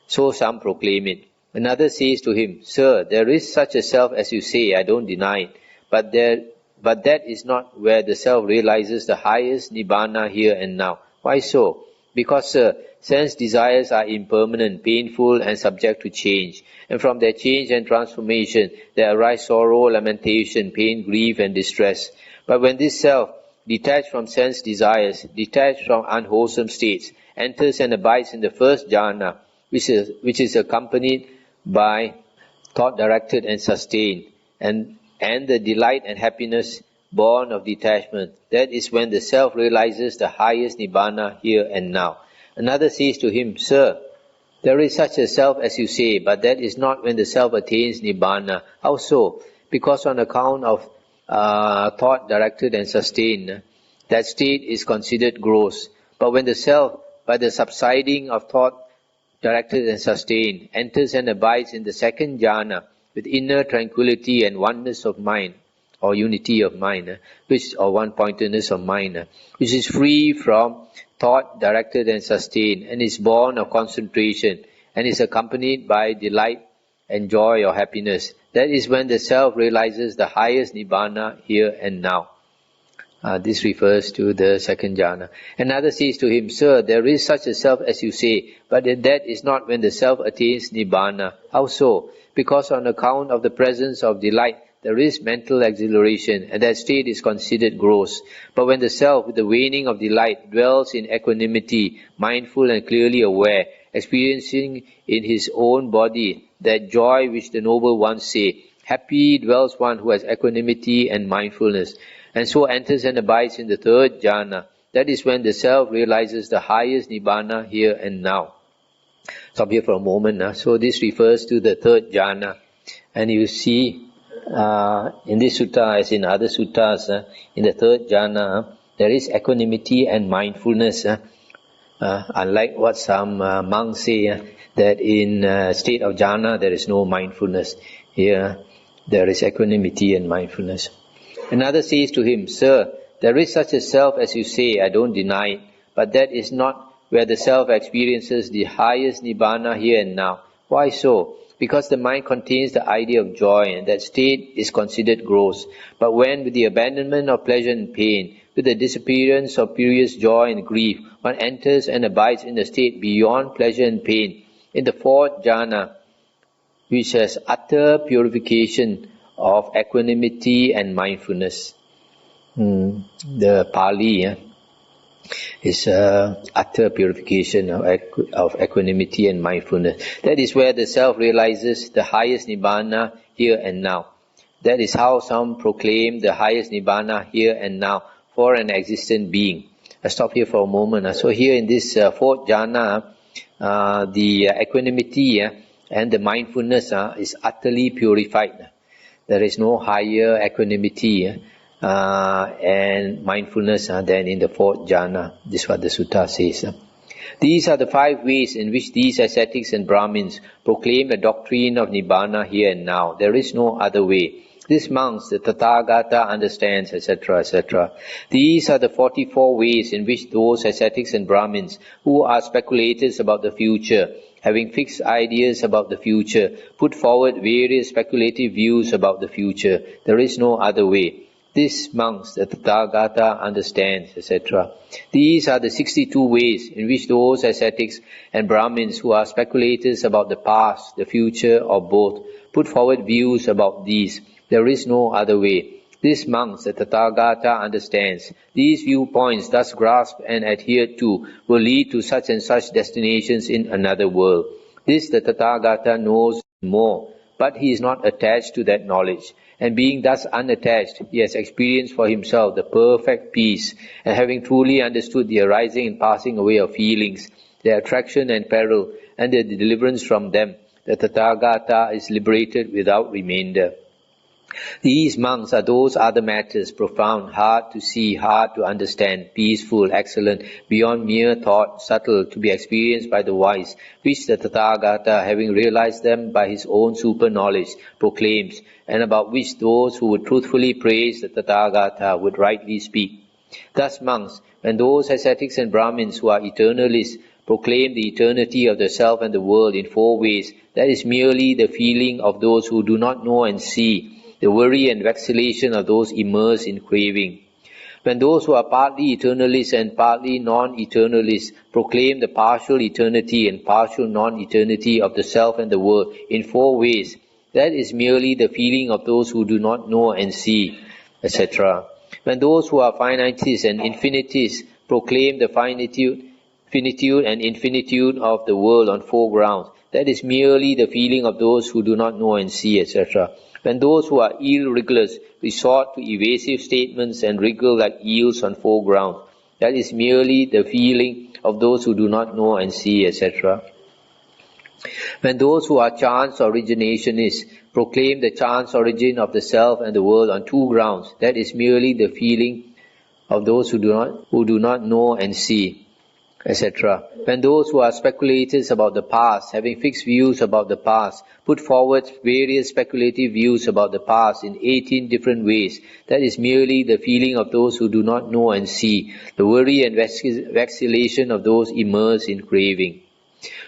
A: So some proclaim it. Another says to him, Sir, there is such a self as you say, I don't deny it, but that is not where the self realizes the highest Nibbana here and now. Why so? Because, sir, sense desires are impermanent, painful and subject to change, and from their change and transformation there arise sorrow, lamentation, pain, grief and distress. But when this self, detached from sense desires, detached from unwholesome states, enters and abides in the first jhana, which is accompanied by thought directed and sustained, and the delight and happiness born of detachment, that is when the self realizes the highest Nibbana here and now. Another says to him, Sir, there is such a self as you say, but that is not when the self attains Nibbana. How so? Because on account of thought directed and sustained, that state is considered gross. But when the self, by the subsiding of thought directed and sustained, enters and abides in the second jhana with inner tranquility and oneness of mind, or unity of mind, or one-pointedness of mind, which is free from thought directed and sustained, and is born of concentration, and is accompanied by delight and joy or happiness. That is when the self realizes the highest Nibbana here and now. This refers to the second jhana. Another says to him, Sir, there is such a self as you say, but that is not when the self attains Nibbana. How so? Because on account of the presence of delight, there is mental exhilaration, and that state is considered gross. But when the self, with the waning of delight, dwells in equanimity, mindful and clearly aware, experiencing in his own body that joy which the noble ones say, happy dwells one who has equanimity and mindfulness, and so enters and abides in the third jhana. That is when the self realizes the highest Nibbana here and now. Stop here for a moment. So this refers to the third jhana. And you see, in this sutta, as in other suttas, in the third jhana, there is equanimity and mindfulness. Unlike what some monks say, that in state of jhana there is no mindfulness. Here, there is equanimity and mindfulness. Another says to him, Sir, there is such a self as you say, I don't deny it, but that is not where the self experiences the highest Nibbana here and now. Why so? Because the mind contains the idea of joy, and that state is considered gross. But when, with the abandonment of pleasure and pain, with the disappearance of previous joy and grief, one enters and abides in the state beyond pleasure and pain, in the fourth jhana, which has utter purification of equanimity and mindfulness. The Pali is utter purification of equanimity and mindfulness. That is where the self realizes the highest Nibbana here and now. That is how some proclaim the highest Nibbana here and now for an existent being. I stop here for a moment. So here in this fourth jhana, the equanimity and the mindfulness is utterly purified. There is no higher equanimity and mindfulness than in the fourth jhana. This is what the sutta says. These are the 5 ways in which these ascetics and Brahmins proclaim the doctrine of Nibbana here and now. There is no other way. These monks, the Tathagata understands, etc., etc. These are the 44 ways in which those ascetics and Brahmins who are speculators about the future, having fixed ideas about the future, put forward various speculative views about the future. There is no other way. These monks, the Tathagata understands, etc. These are the 62 ways in which those ascetics and Brahmins who are speculators about the past, the future, or both, put forward views about these. There is no other way. These monks, the Tathagata understands. These viewpoints, thus grasped and adhered to, will lead to such and such destinations in another world. This the Tathagata knows more, but he is not attached to that knowledge. And being thus unattached, he has experienced for himself the perfect peace, and having truly understood the arising and passing away of feelings, their attraction and peril, and their deliverance from them, the Tathagata is liberated without remainder. These monks are those other matters, profound, hard to see, hard to understand, peaceful, excellent, beyond mere thought, subtle, to be experienced by the wise, which the Tathagata, having realized them by his own super-knowledge, proclaims, and about which those who would truthfully praise the Tathagata would rightly speak. Thus monks, when those ascetics and Brahmins who are eternalists proclaim the eternity of the self and the world in four ways, that is merely the feeling of those who do not know and see, the worry and vacillation of those immersed in craving. When those who are partly eternalists and partly non-eternalists proclaim the partial eternity and partial non-eternity of the self and the world in four ways, that is merely the feeling of those who do not know and see, etc. When those who are finitists and infinitists proclaim the finitude and infinitude of the world on four grounds, that is merely the feeling of those who do not know and see, etc. When those who are eel-wrigglers resort to evasive statements and wriggle like eels on four grounds, that is merely the feeling of those who do not know and see, etc. When those who are chance originationists proclaim the chance origin of the self and the world on two grounds, that is merely the feeling of those who do not know and see, etc. When those who are speculators about the past, having fixed views about the past, put forward various speculative views about the past in 18 different ways, that is merely the feeling of those who do not know and see, the worry and vacillation of those immersed in craving.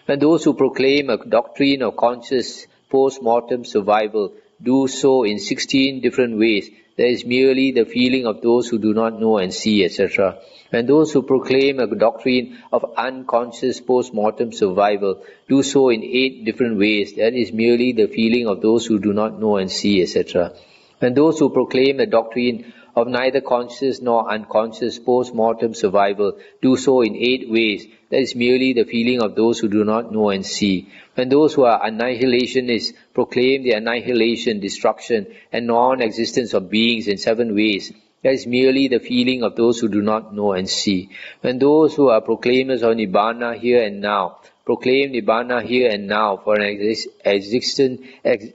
A: When those who proclaim a doctrine of conscious post-mortem survival do so in 16 different ways, that is merely the feeling of those who do not know and see, etc. When those who proclaim a doctrine of unconscious post-mortem survival do so in 8 different ways, that is merely the feeling of those who do not know and see, etc. When those who proclaim a doctrine of neither conscious nor unconscious post-mortem survival do so in 8 ways, that is merely the feeling of those who do not know and see. When those who are annihilationists proclaim the annihilation, destruction, and non-existence of beings in 7 ways, that is merely the feeling of those who do not know and see. When those who are proclaimers of Nibbana here and now proclaim Nibbana here and now for an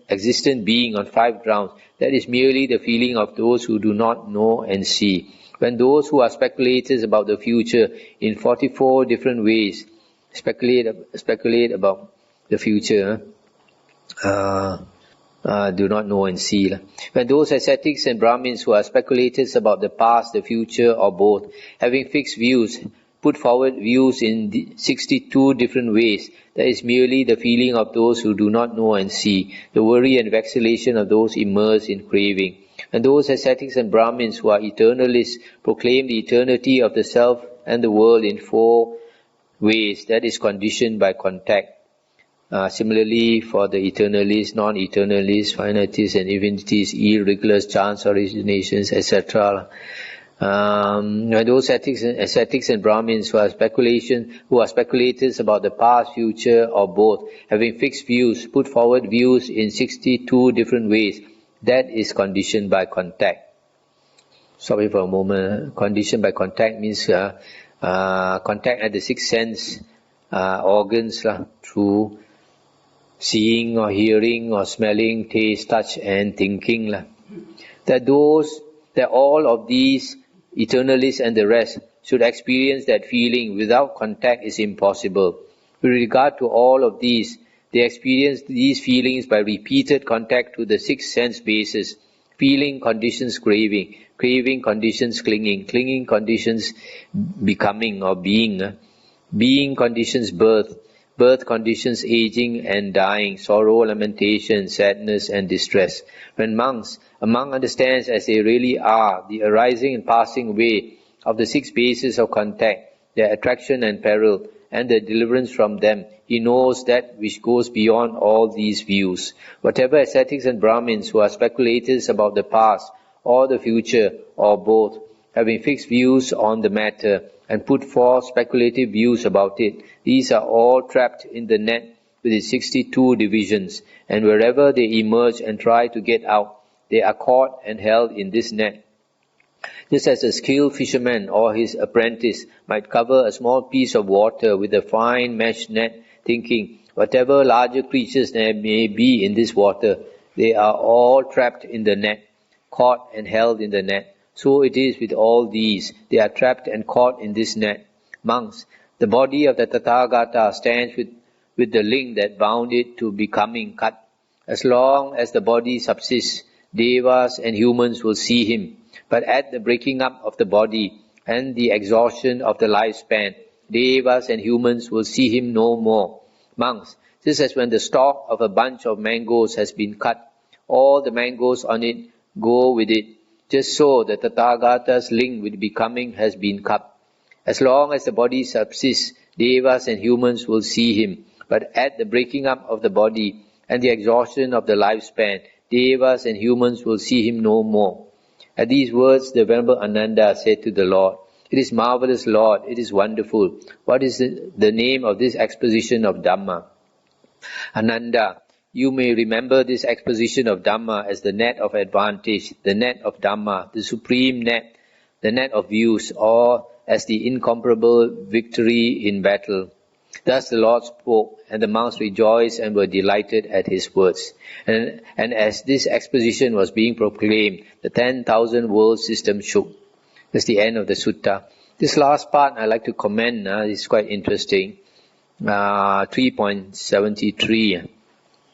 A: existent being on 5 grounds, that is merely the feeling of those who do not know and see. When those who are speculators about the future in 44 different ways speculate about the future, do not know and see. When those ascetics and Brahmins who are speculators about the past, the future, or both, having fixed views, put forward views in 62 different ways, that is merely the feeling of those who do not know and see, the worry and vacillation of those immersed in craving. And those ascetics and Brahmins who are eternalists proclaim the eternity of the self and the world in 4 ways, that is conditioned by contact. Similarly, for the eternalists, non-eternalists, finitists and infinities, irregulars, chance originations, etc. Those ascetics and Brahmins who are speculators about the past, future, or both, having fixed views, put forward views in 62 different ways, that is conditioned by contact. Sorry for a moment. Conditioned by contact means contact at the 6 sense organs through seeing or hearing or smelling, taste, touch and thinking. That all of these eternalists and the rest should experience that feeling without contact is impossible. With regard to all of these, they experience these feelings by repeated contact to the 6 sense bases. Feeling conditions craving, craving conditions clinging, clinging conditions becoming or being, being conditions birth, birth conditions aging and dying, sorrow, lamentation, sadness and distress. When a monk understands as they really are the arising and passing away of the 6 bases of contact, their attraction and peril, and the deliverance from them, he knows that which goes beyond all these views. Whatever ascetics and Brahmins who are speculators about the past or the future or both, having fixed views on the matter and put forth speculative views about it, these are all trapped in the net with its 62 divisions, and wherever they emerge and try to get out, they are caught and held in this net. Just as a skilled fisherman or his apprentice might cover a small piece of water with a fine mesh net, thinking, whatever larger creatures there may be in this water they are all trapped in the net, caught and held in the net. So it is with all these, they are trapped and caught in this net. Monks, the body of the Tathagata stands with the link that bound it to becoming cut. As long as the body subsists, devas and humans will see him. But at the breaking up of the body and the exhaustion of the lifespan, devas and humans will see him no more. Monks, just as when the stalk of a bunch of mangoes has been cut, all the mangoes on it go with it. Just so the Tathagata's link with becoming has been cut. As long as the body subsists, devas and humans will see him. But at the breaking up of the body and the exhaustion of the lifespan, devas and humans will see him no more. At these words, the Venerable Ananda said to the Lord, "It is marvelous, Lord, it is wonderful. What is the name of this exposition of Dhamma?" Ananda, you may remember this exposition of Dhamma as the net of advantage, the net of Dhamma, the supreme net, the net of views, or as the incomparable victory in battle. Thus the Lord spoke, and the monks rejoiced and were delighted at his words. And as this exposition was being proclaimed, the 10,000 world system shook. That's the end of the sutta. This last part I like to comment, it's quite interesting. 3.73.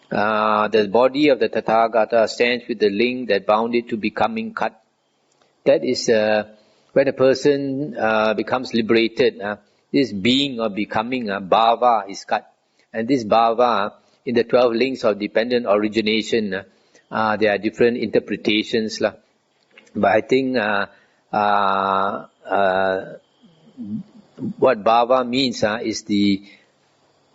A: The body of the Tathagata stands with the link that bound it to becoming cut. That is when a person becomes liberated, this being or becoming, bhava is cut. And this bhava, in the 12 links of dependent origination, there are different interpretations. But I think what bhava means is the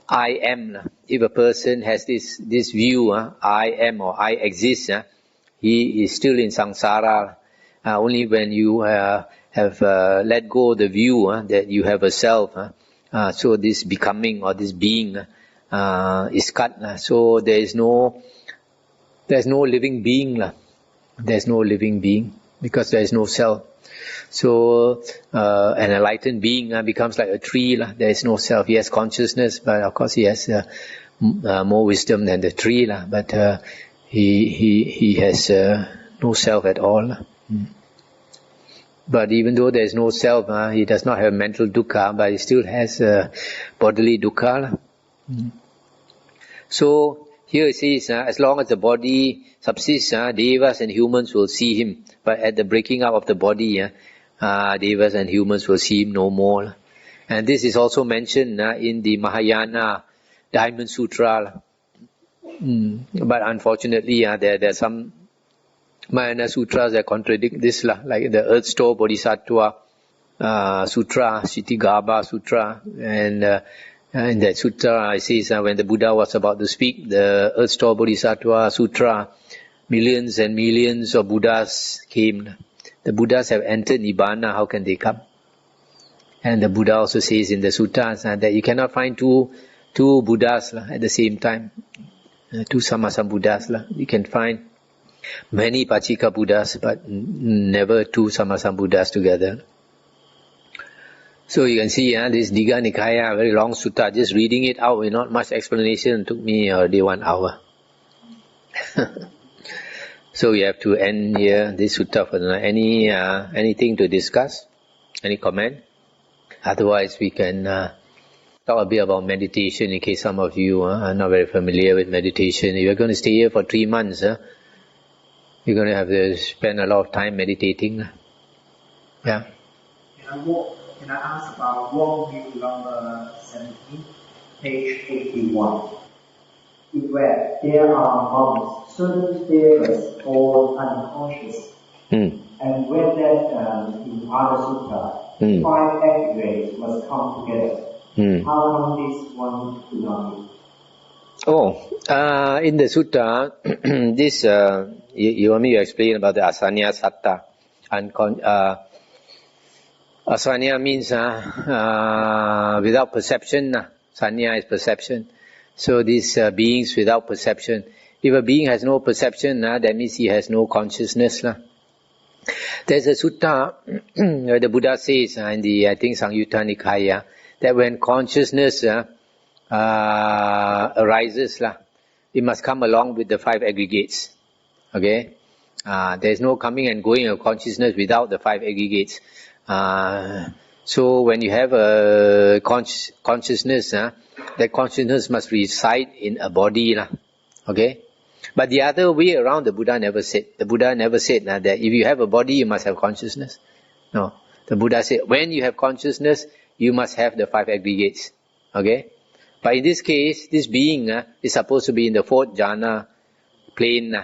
A: I am. If a person has this view, I am or I exist, he is still in samsara. Only when you have let go the view that you have a self, so this becoming or this being is cut. So there is no living being. There's no living being because there is no self. So an enlightened being becomes like a tree. There is no self. He has consciousness, but of course he has more wisdom than the tree. But he has no self at all. But even though there is no self, he does not have mental dukkha, but he still has bodily dukkha. So here it says, as long as the body subsists, devas and humans will see him. But at the breaking up of the body, devas and humans will see him no more. And this is also mentioned in the Mahayana Diamond Sutra. But unfortunately, there are some Mahayana sutras that contradict this, like the Earth Store Bodhisattva Sutra, Sitigabha Sutra, and in that sutra it says when the Buddha was about to speak, the Earth Store Bodhisattva Sutra, millions and millions of Buddhas came. The Buddhas have entered Nibbana, how can they come? And the Buddha also says in the sutras that you cannot find two Buddhas at the same time, two Sammasambuddhas. You can find many Pachika Buddhas, but never two Sammasambuddhas together. So you can see this Dīgha Nikāya, very long sutta. Just reading it out with not much explanation took me already 1 hour. So we have to end here this sutta for tonight. Anything to discuss? Any comment? Otherwise we can talk a bit about meditation in case some of you are not very familiar with meditation. If you're going to stay here for 3 months, you're going to have to spend a lot of time meditating. Yeah.
B: Can I ask about worldview number 17, page 81? Where there are monks, certain devas fall unconscious. And when that in other sutta, 5 aggregates must come together. How come this one do not be?
A: In the sutta, this you want me to explain about the asanya satta. Asanya means without perception. Sanya is perception. So these beings without perception. If a being has no perception, that means he has no consciousness. There's a sutta where the Buddha says in the, I think, Samyutta Nikāya, that when consciousness arises, it must come along with the 5 aggregates. Okay? There is no coming and going of consciousness without the 5 aggregates. So when you have a consciousness, that consciousness must reside in a body. Okay? But the other way around, the Buddha never said. The Buddha never said that if you have a body, you must have consciousness. No. The Buddha said, when you have consciousness, you must have the 5 aggregates. Okay? But in this case, this being is supposed to be in the 4th jhana plane.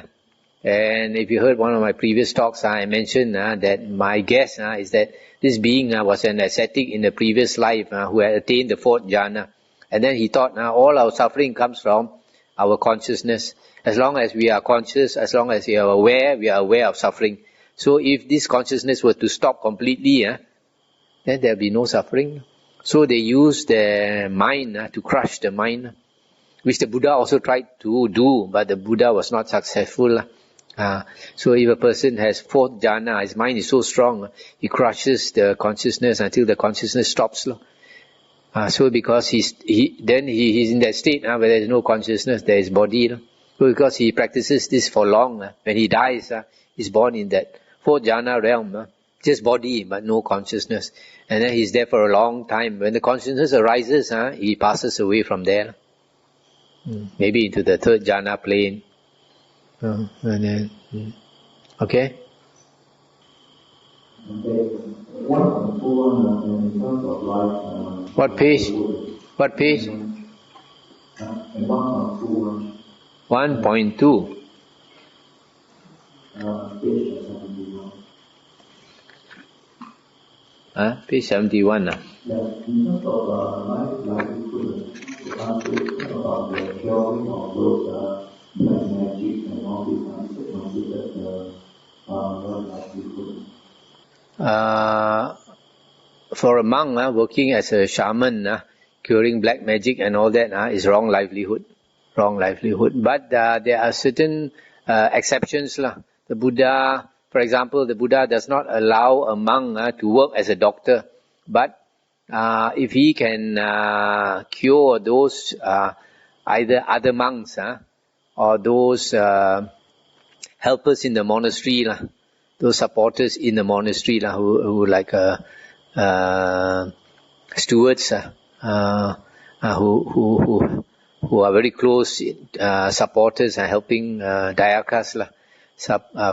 A: And if you heard one of my previous talks, I mentioned that my guess is that this being was an ascetic in the previous life who had attained the 4th jhana. And then he thought all our suffering comes from our consciousness. As long as we are conscious, as long as we are aware of suffering. So if this consciousness were to stop completely, then there will be no suffering. So they use the mind to crush the mind, which the Buddha also tried to do, but the Buddha was not successful. So if a person has 4th jhana, his mind is so strong, he crushes the consciousness until the consciousness stops. So because he's in that state where there is no consciousness, there is body. So because he practices this for long, when he dies, he's born in that 4th jhana realm, just body but no consciousness. And then he's there for a long time. When the consciousness arises, he passes away from there. Maybe into the 3rd jhana plane. And then, okay? What page? What page? 1.2. Page 71.
B: In terms of livelihood, about the curing of those black magic and all these things considered livelihood.
A: For a monk working as a shaman, curing black magic and all that is wrong livelihood. Wrong livelihood. But there are certain exceptions. The Buddha, for example, the Buddha does not allow a monk to work as a doctor. But if he can cure those either other monks or those helpers in the monastery, those supporters in the monastery who like stewards who are very close supporters and helping dayakas,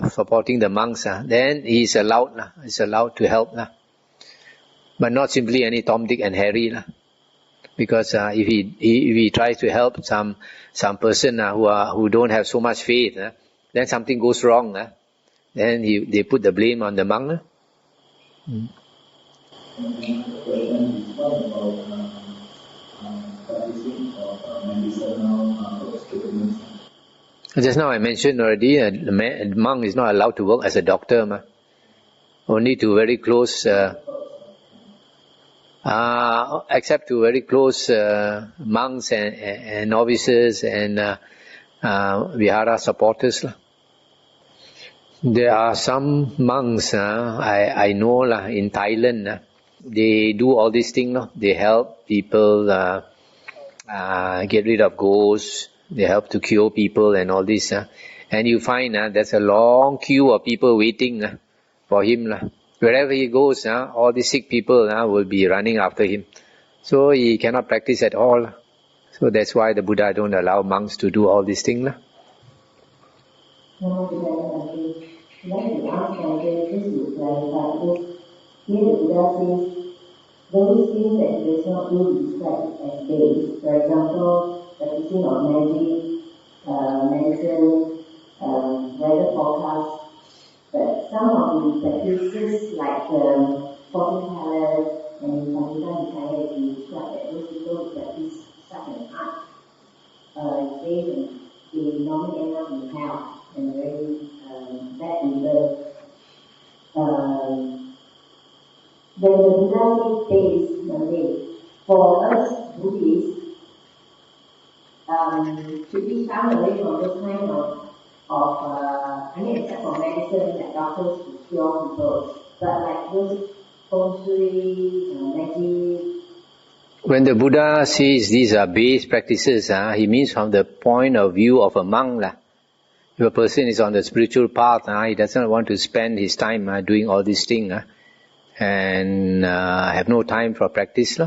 A: supporting the monks, then he is allowed to help. But not simply any Tom, Dick and Harry. Because if he tries to help some person who don't have so much faith, then something goes wrong. Then they put the blame on the monk. Just now I mentioned already, the monk is not allowed to work as a doctor. Only to very close, except to very close monks and novices and vihara supporters. There are some monks I know in Thailand. They do all these things. They help people get rid of ghosts. They help to cure people and all this. And you find there's a long queue of people waiting for him. Wherever he goes, all these sick people will be running after him. So he cannot practice at all. So that's why the Buddha don't allow monks to do all these things.
B: Those things that he does not do described as base. For example, practicing of magic, medicine, weather forecast. But some of the practices like fortune tellers and Nikāya, he described that those people practice such an art. They normally end up in hell and very bad rebirth. When the Buddha says for us Buddhists, to be far away from this kind of except for medicine, like doctors to cure people, but like those feng shui, magic,
A: When the Buddha says these are base practices, he means from the point of view of a monk. If a person is on the spiritual path, he doesn't want to spend his time doing all these things and have no time for practice.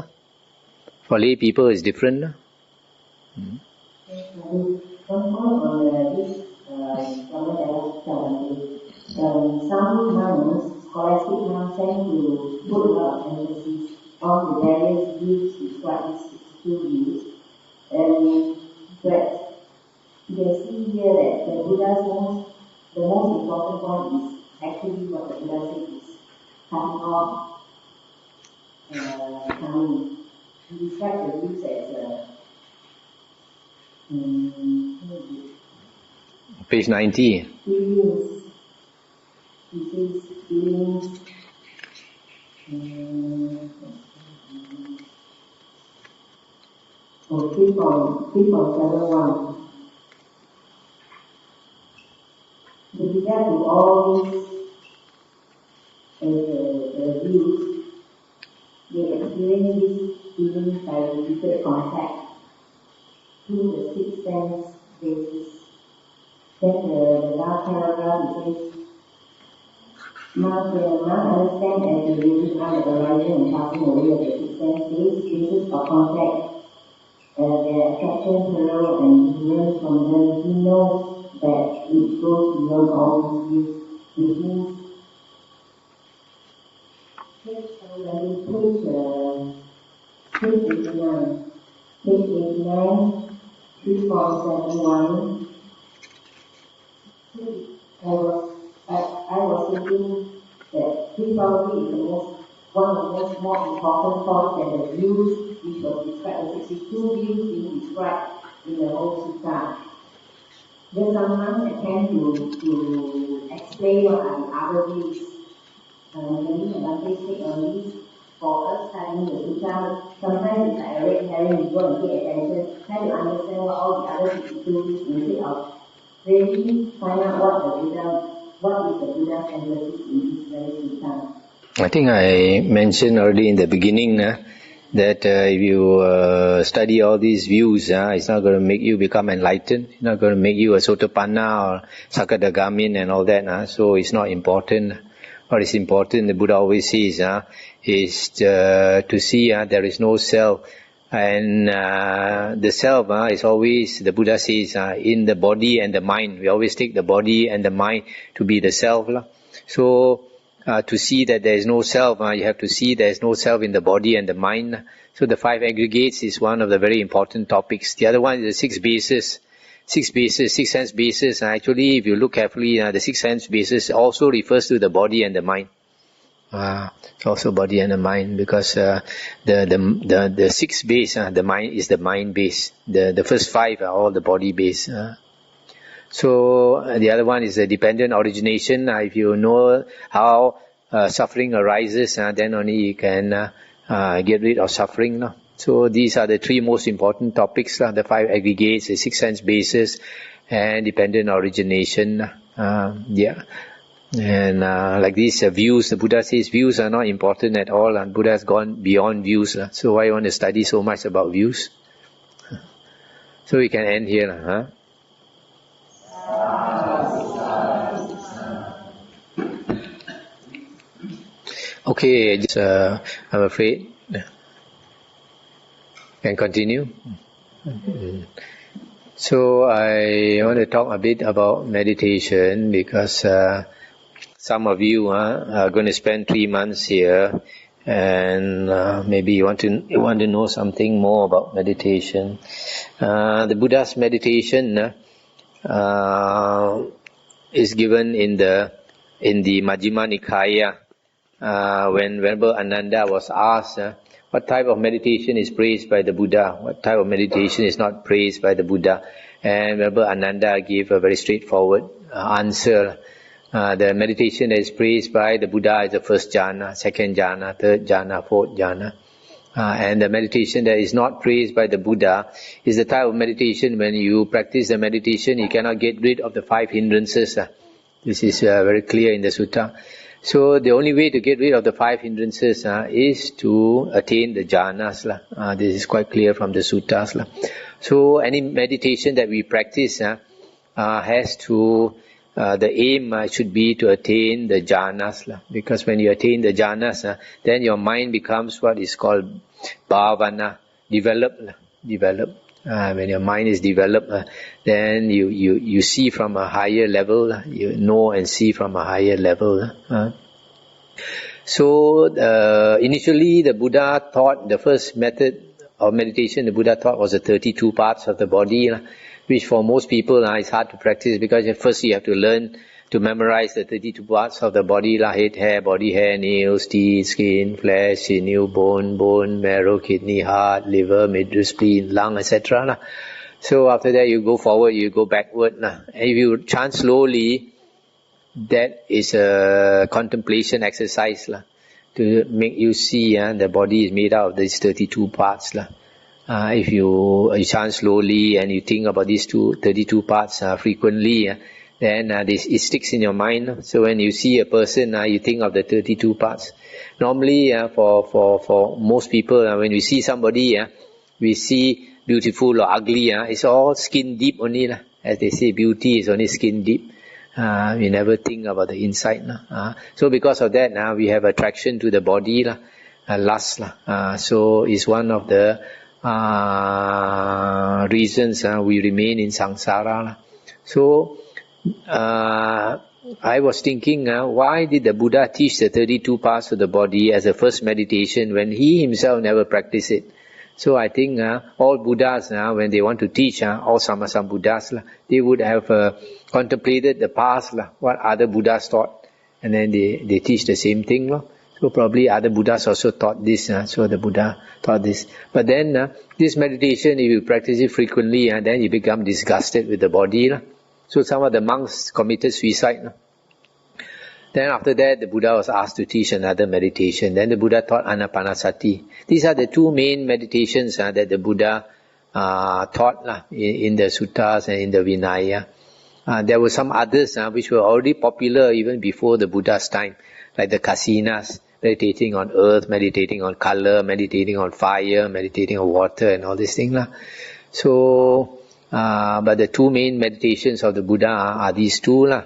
A: For lay people, it's different.
C: Some monks, scholastic monks, tend to put a lot of emphasis on the various views described as 62 views. But you can see here that the most important point is actually what the Buddha said is cutting off, coming. He described the views as
A: Page 90.
C: Feelings. He says feelings. 3.71. The Buddha to all these views, they experience these feelings by repeated contact through the six sense basis. Then the last paragraph it says, Mahathera understand as the reason are the arising and passing away of the six sense basis of contact, their attraction, peril, and ignorance from them. He knows that it goes beyond all these views. It means page 89. Page 89, 3.71. I was thinking that he probably is one of the most more important thoughts than the views which was described, the 62 views being described in the whole Sutta. Then some monks attempt to explain what are the other views. Maybe Bhante take on this for us studying the Sutta. Sometimes it's like a red herring, you go and pay attention, try to understand what all the other 62 views instead of really find out what is the Buddha's emphasis in this very Sutta.
A: I think I mentioned already in the beginning that if you study all these views, it's not going to make you become enlightened. It's not going to make you a Sotapanna or Sakadagamin and all that. So it's not important. What is important, the Buddha always says, is to see there is no self. And the self is always, the Buddha says, in the body and the mind. We always take the body and the mind to be the self. So to see that there is no self, you have to see there is no self in the body and the mind. So the five aggregates is one of the very important topics. The other one is the six bases. Six sense bases. Actually, if you look carefully, the six sense bases also refers to the body and the mind. Also body and the mind, because the sixth base, the mind is the mind base. The first five are all the body base. So the other one is the dependent origination. If you know how suffering arises, then only you can get rid of suffering. So these are the three most important topics: the five aggregates, the six sense bases, and dependent origination. And like these views, the Buddha says views are not important at all, and Buddha has gone beyond views. So why you want to study so much about views? So we can end here. Okay, just, I'm afraid. Can continue. So I want to talk a bit about meditation, because some of you are going to spend 3 months here, and maybe you want to know something more about meditation. The Buddha's meditation is given in the Majjhima Nikāya. When Venerable Ananda was asked what type of meditation is praised by the Buddha, what type of meditation is not praised by the Buddha, and Venerable Ananda gave a very straightforward answer. The meditation that is praised by the Buddha is the first jhana, second jhana, third jhana, fourth jhana. And the meditation that is not praised by the Buddha is the type of meditation when you practice the meditation, you cannot get rid of the 5 hindrances. This is very clear in the sutta. So the only way to get rid of the 5 hindrances is to attain the jhanas. This is quite clear from the suttas. So any meditation that we practice has to, the aim should be to attain the jhanas. Because when you attain the jhanas, then your mind becomes what is called bhavana, developed. When your mind is developed, then you see from a higher level, you know and see from a higher level. So initially the Buddha taught, the first method of meditation the Buddha taught was the 32 parts of the body, which for most people is hard to practice, because at first you have to learn to memorize the 32 parts of the body, head, hair, body hair, nails, teeth, skin, flesh, sinew, bone, marrow, kidney, heart, liver, midriff, spleen, lung, etc. So after that you go forward, you go backward. And if you chant slowly, that is a contemplation exercise to make you see the body is made out of these 32 parts. If you chant slowly and you think about these 32 parts frequently, then it sticks in your mind. So when you see a person, you think of the 32 parts. Normally, for most people, when we see somebody, we see beautiful or ugly. It's all skin deep only. As they say, beauty is only skin deep. We never think about the inside. So because of that, we have attraction to the body, lust. So it's one of the reasons we remain in samsara. So I was thinking, why did the Buddha teach the 32 parts of the body as a first meditation when he himself never practiced it? So I think all Buddhas, when they want to teach, all Sammasambuddhas, they would have contemplated the past, what other Buddhas taught, and then they teach the same thing. So probably other Buddhas also taught this, so the Buddha taught this. But then this meditation, if you practice it frequently, then you become disgusted with the body. So some of the monks committed suicide. Then after that, the Buddha was asked to teach another meditation. Then the Buddha taught Anapanasati. These are the two main meditations that the Buddha taught in the suttas and in the Vinaya. There were some others which were already popular even before the Buddha's time, like the Kasinas, meditating on earth, meditating on color, meditating on fire, meditating on water, and all these things. So, but the two main meditations of the Buddha are these two.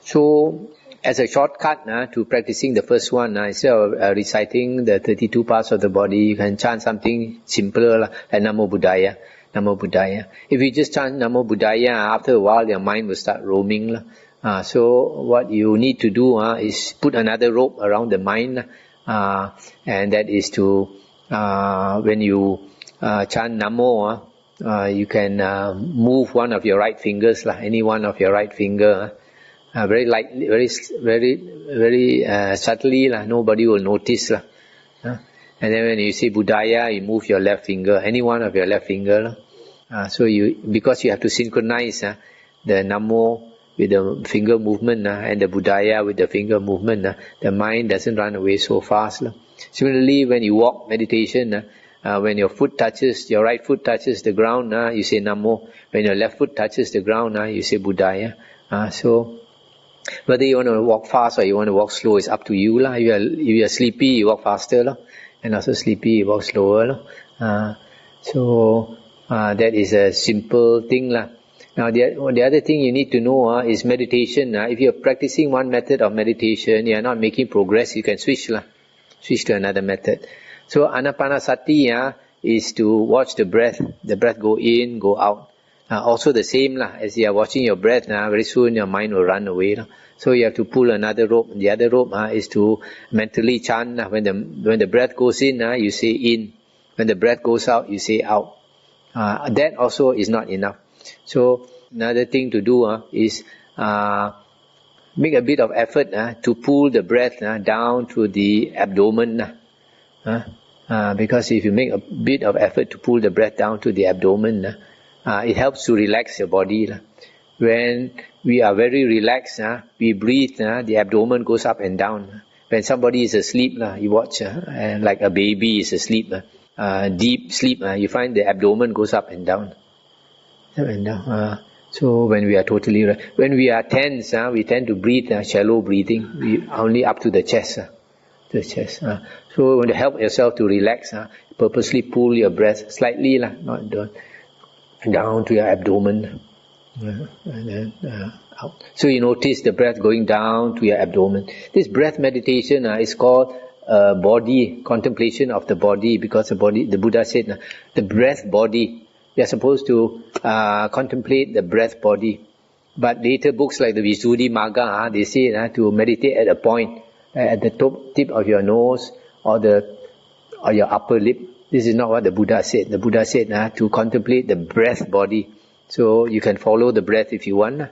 A: So, as a shortcut to practicing the first one, instead of reciting the 32 parts of the body, you can chant something simpler like Namo Buddhaya. Namo Buddhaya. If you just chant Namo Buddhaya, after a while your mind will start roaming. So what you need to do is put another rope around the mind, and that is to, when you chant Namo, you can move one of your right fingers, any one of your right finger, very lightly, very subtly, nobody will notice. And then when you say Buddhaya, you move your left finger, any one of your left finger. So because you have to synchronize the Namo with the finger movement and the Buddhaya with the finger movement, the mind doesn't run away so fast. Similarly, when you walk meditation, when your right foot touches the ground, you say Namo. When your left foot touches the ground, you say Buddhaya. So whether you want to walk fast or you want to walk slow, it's up to you. If you are sleepy, you walk faster. And also sleepy, you walk slower. So that is a simple thing. Now the other thing you need to know is meditation. If you are practicing one method of meditation, you are not making progress, you can switch to another method. So Anapanasati is to watch the breath go in, go out. Also the same, as you are watching your breath, very soon your mind will run away. So you have to pull another rope. The other rope is to mentally chant. When the breath goes in, you say in. When the breath goes out, you say out. That also is not enough. So another thing to do is make a bit of effort to pull the breath down to the abdomen. Because if you make a bit of effort to pull the breath down to the abdomen, it helps to relax your body. When we are very relaxed, we breathe, the abdomen goes up and down. When somebody is asleep, you watch, and like a baby is asleep, deep sleep, you find the abdomen goes up and down. Up and down. So when we are when we are tense, we tend to breathe shallow breathing, only up to the chest. So when you help yourself to relax, purposely pull your breath slightly, not down to your abdomen, and then out. So you notice the breath going down to your abdomen. This breath meditation is called body contemplation of the body, because the Buddha said, the breath body. We are supposed to contemplate the breath body. But later books like the Visuddhimagga, they say to meditate at a point, at the tip of your nose or your upper lip. This is not what the Buddha said. The Buddha said to contemplate the breath body. So you can follow the breath if you want,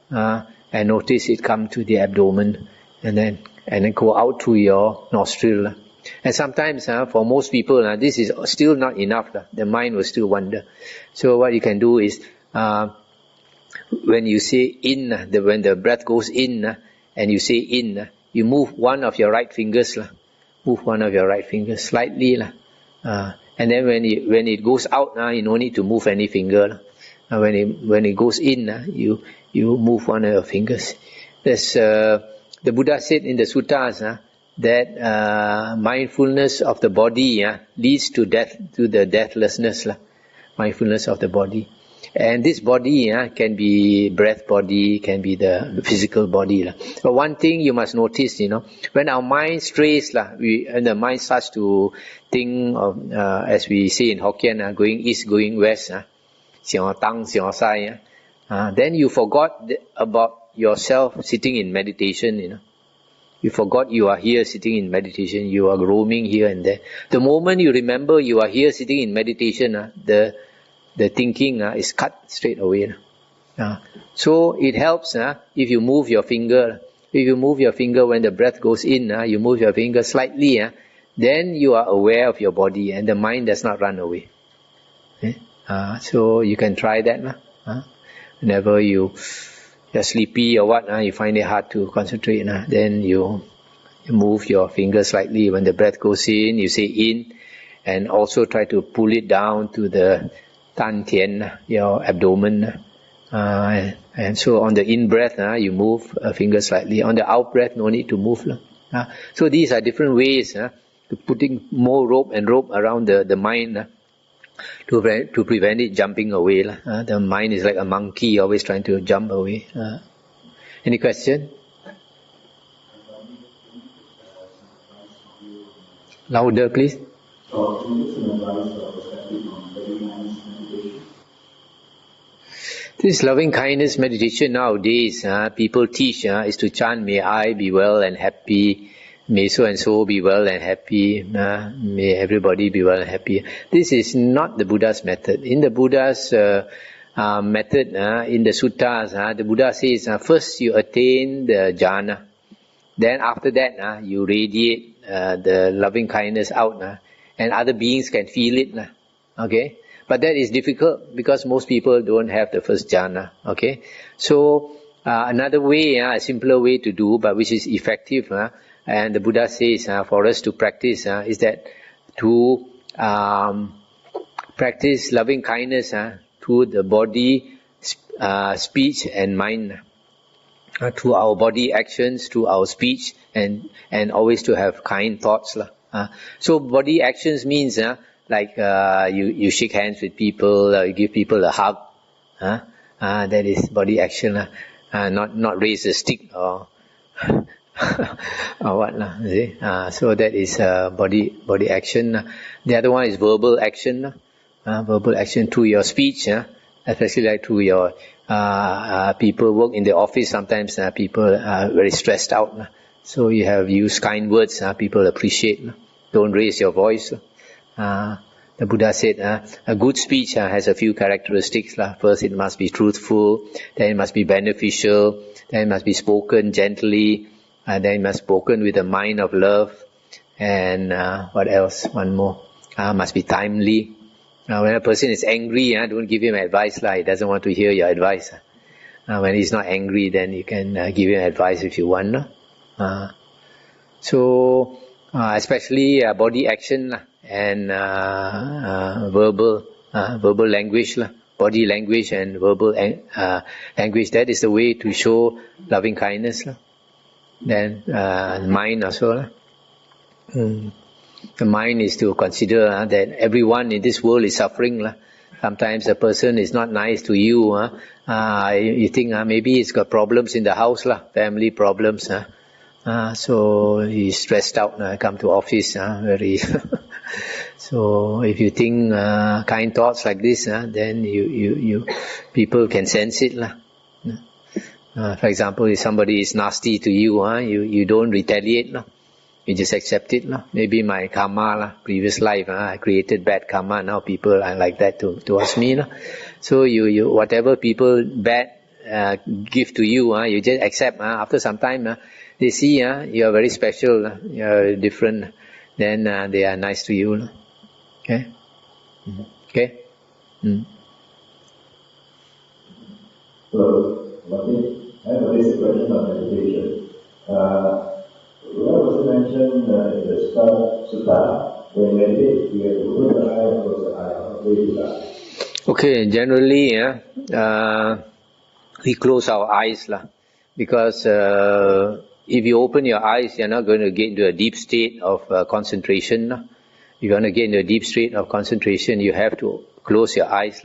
A: and notice it come to the abdomen, and then go out through your nostril. And sometimes, for most people, this is still not enough. The mind will still wander. So what you can do is, when you say in, when the breath goes in, and you say in, you move one of your right fingers. Move one of your right fingers slightly. And then when it goes out, you don't need to move any finger. When it goes in, you move one of your fingers. There's, the Buddha said in the suttas, that mindfulness of the body leads to death, to the deathlessness, mindfulness of the body. And this body can be breath body, can be the physical body. But one thing you must notice, when our mind strays, and the mind starts to think of, as we say in Hokkien, going east, going west, xiao tang, xiao sai, then you forgot about yourself sitting in meditation, You forgot you are here sitting in meditation, you are roaming here and there. The moment you remember you are here sitting in meditation, the thinking is cut straight away. So it helps if you move your finger. If you move your finger when the breath goes in, you move your finger slightly, then you are aware of your body and the mind does not run away. So you can try that. Whenever you're sleepy or what, you find it hard to concentrate, then you move your finger slightly. When the breath goes in, you say in, and also try to pull it down to the tan tian, your abdomen. And so on the in breath, you move a finger slightly. On the out breath, no need to move. So these are different ways to putting more rope around the mind, to prevent it jumping away. The mind is like a monkey, always trying to jump away. Any question? Louder, please. This loving kindness meditation nowadays, people teach is to chant, may I be well and happy, may so and so be well and happy, may everybody be well and happy. This is not the Buddha's method. In the Buddha's method, in the suttas, the Buddha says, first you attain the jhana, then after that you radiate the loving kindness out, and other beings can feel it. Okay? But that is difficult because most people don't have the first jhana. Okay? So another way, a simpler way to do, but which is effective, and the Buddha says for us to practice is that to practice loving kindness through the body, speech and mind, through our body actions, through our speech, and always to have kind thoughts. So body actions means like you shake hands with people, you give people a hug. That is body action. Not raise a stick or or what. So that is body action. The other one is verbal action. Verbal action through your speech, especially like through your people work in the office. Sometimes people are very stressed out. So you have used kind words, people appreciate. Don't raise your voice. The Buddha said a good speech has a few characteristics. First, it must be truthful, then it must be beneficial, then it must be spoken gently, then it must be spoken with a mind of love, and what else? One more. Must be timely. When a person is angry, don't give him advice. He doesn't want to hear your advice. When he's not angry, then you can give him advice if you want. So, especially body action and verbal language. body language and verbal language. That is the way to show loving kindness. Then mind also. The mind is to consider that everyone in this world is suffering. Sometimes a person is not nice to you. You think maybe he's got problems in the house, family problems. So he's stressed out. Come to office, very. So if you think kind thoughts like this, then you people can sense it, for example, if somebody is nasty to you, you don't retaliate, you just accept it. Maybe my karma, previous life, I created bad karma. Now people are like that towards me. So you whatever people bad give to you, you just accept. After some time, they see you are very special, you are different. Then they are nice to you. Okay. Okay.
D: So, I have a basic question on meditation. Where was it mentioned in the Sutta, when you meditate, you have to open the eye and close the eye, or way to that?
A: Okay, generally, we close our eyes, because if you open your eyes, you're not going to get into a deep state of concentration. If you want to get into a deep state of concentration, you have to close your eyes.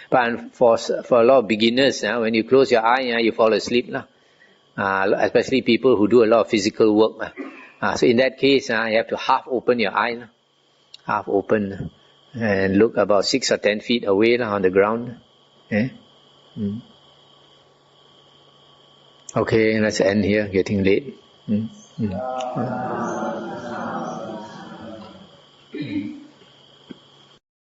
A: But for a lot of beginners, when you close your eye, you fall asleep. Especially people who do a lot of physical work. So in that case, you have to half open your eye. Half open. And look about 6 or 10 feet away on the ground. Okay, let's end here. Getting late.